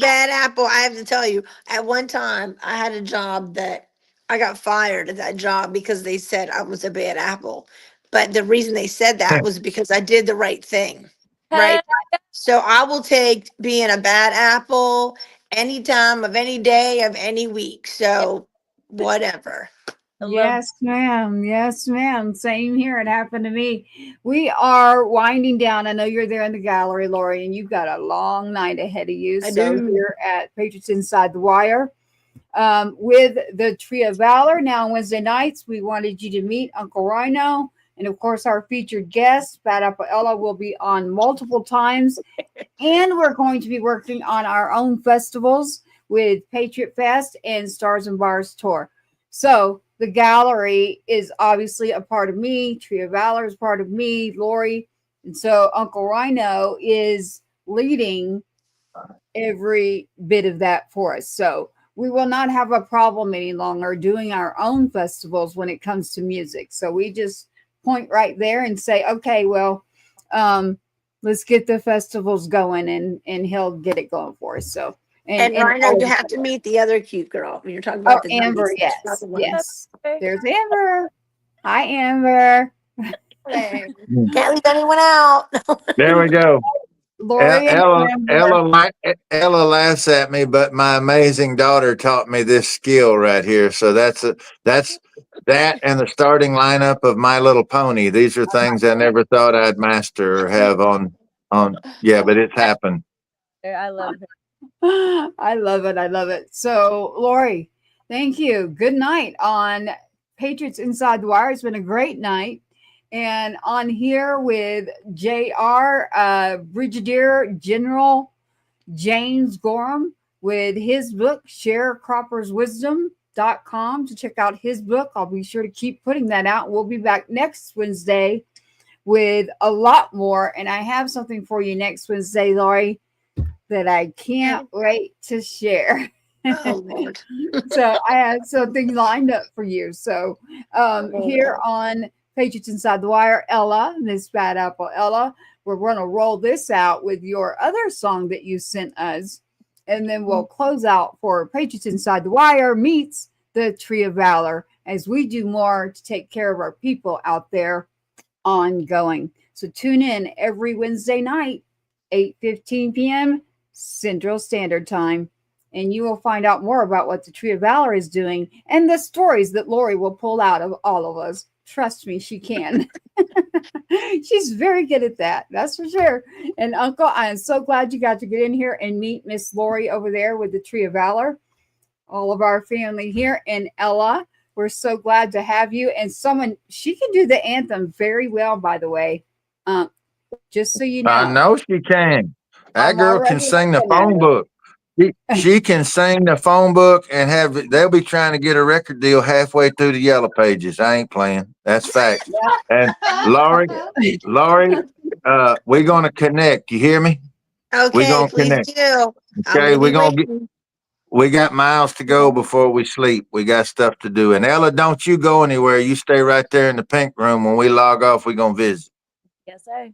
Bad apple. I have to tell you, at one time I had a job that I got fired at that job because they said I was a bad apple. But the reason they said that was because I did the right thing, right? So I will take being a bad apple any time of any day of any week. So whatever. I love Yes, ma'am. Yes, ma'am. Same here. It happened to me. We are winding down. I know you're there in the gallery, Lori, and you've got a long night ahead of you. I So do. here at Patriots Inside the Wire, with the Tree of Valor. Now on Wednesday nights, we wanted you to meet Uncle Rhino. And of course, our featured guest, Bad Apple Ella, will be on multiple times. And we're going to be working on our own festivals with Patriot Fest and Stars and Bars Tour. So the gallery is obviously a part of me. Tree of Valor is part of me, Lori. And so Uncle Rhino is leading every bit of that for us. So we will not have a problem any longer doing our own festivals when it comes to music. So we just point right there and say, okay, well, let's get the festivals going, and he'll get it going for us. So And and Rhino, you have to meet the other cute girl. When you're talking about the Amber, ladies, yes, not the ones. yes. There's Amber. Hi, Amber. Hey, can't leave anyone out. There we go. Lori and Amber. Ella laughs at me, but my amazing daughter taught me this skill right here. So that's that and the starting lineup of My Little Pony. These are things I never thought I'd master or have on. Yeah, but it's happened. I love her. I love it. I love it. So, Lori, thank you. Good night on Patriots Inside the Wire. It's been a great night. And on here with JR, Brigadier General James Gorham, with his book, ShareCroppersWisdom.com, to check out his book. I'll be sure to keep putting that out. We'll be back next Wednesday with a lot more. And I have something for you next Wednesday, Lori, that I can't wait to share. Oh, Lord. So I have something lined up for you. So here on Patriots Inside the Wire, Ella, Miss Bad Apple Ella, we're going to roll this out with your other song that you sent us. And then we'll close out for Patriots Inside the Wire meets the Tree of Valor as we do more to take care of our people out there ongoing. So tune in every Wednesday night, 8:15 p.m. Central Standard Time, and you will find out more about what the Tree of Valor is doing and the stories that Lori will pull out of all of us. Trust me, she can. She's very good at that. That's for sure. And Uncle, I am so glad you got to get in here and meet Miss Lori over there with the Tree of Valor. All of our family here. And Ella, we're so glad to have you. And she can do the anthem very well, by the way. Just so you know. I know she can. That I'm girl can already sing the looking at phone it. book. She can sing the phone book and they'll be trying to get a record deal halfway through the yellow pages. I ain't playing. That's fact. And Laurie, we're gonna connect. You hear me? We're Okay, gonna please connect. do. I'm Okay, gonna be waiting. we got miles to go before we sleep. We got stuff to do. And Ella, don't you go anywhere. You stay right there in the pink room. When we log off, we're gonna visit. Yes, sir.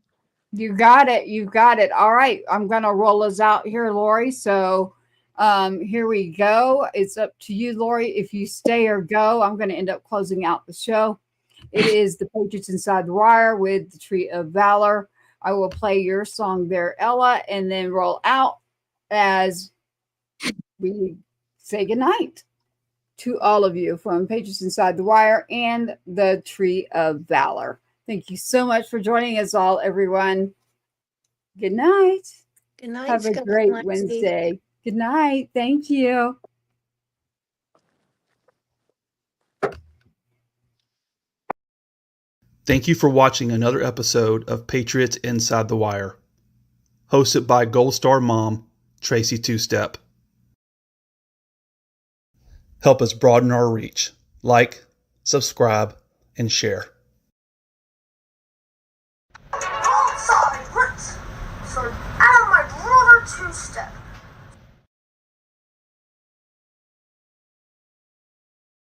You got it. You got it. All right. I'm going to roll us out here, Lori. So here we go. It's up to you, Lori. If you stay or go, I'm going to end up closing out the show. It is the Patriots Inside the Wire with the Tree of Valor. I will play your song there, Ella, and then roll out as we say goodnight to all of you from Patriots Inside the Wire and the Tree of Valor. Thank you so much for joining us all, everyone. Good night. Good night. Have a Scott great Lexi. Wednesday. Good night. Thank you. Thank you for watching another episode of Patriots Inside the Wire, hosted by Gold Star Mom, Tracy Two-Step. Help us broaden our reach. Like, subscribe, and share.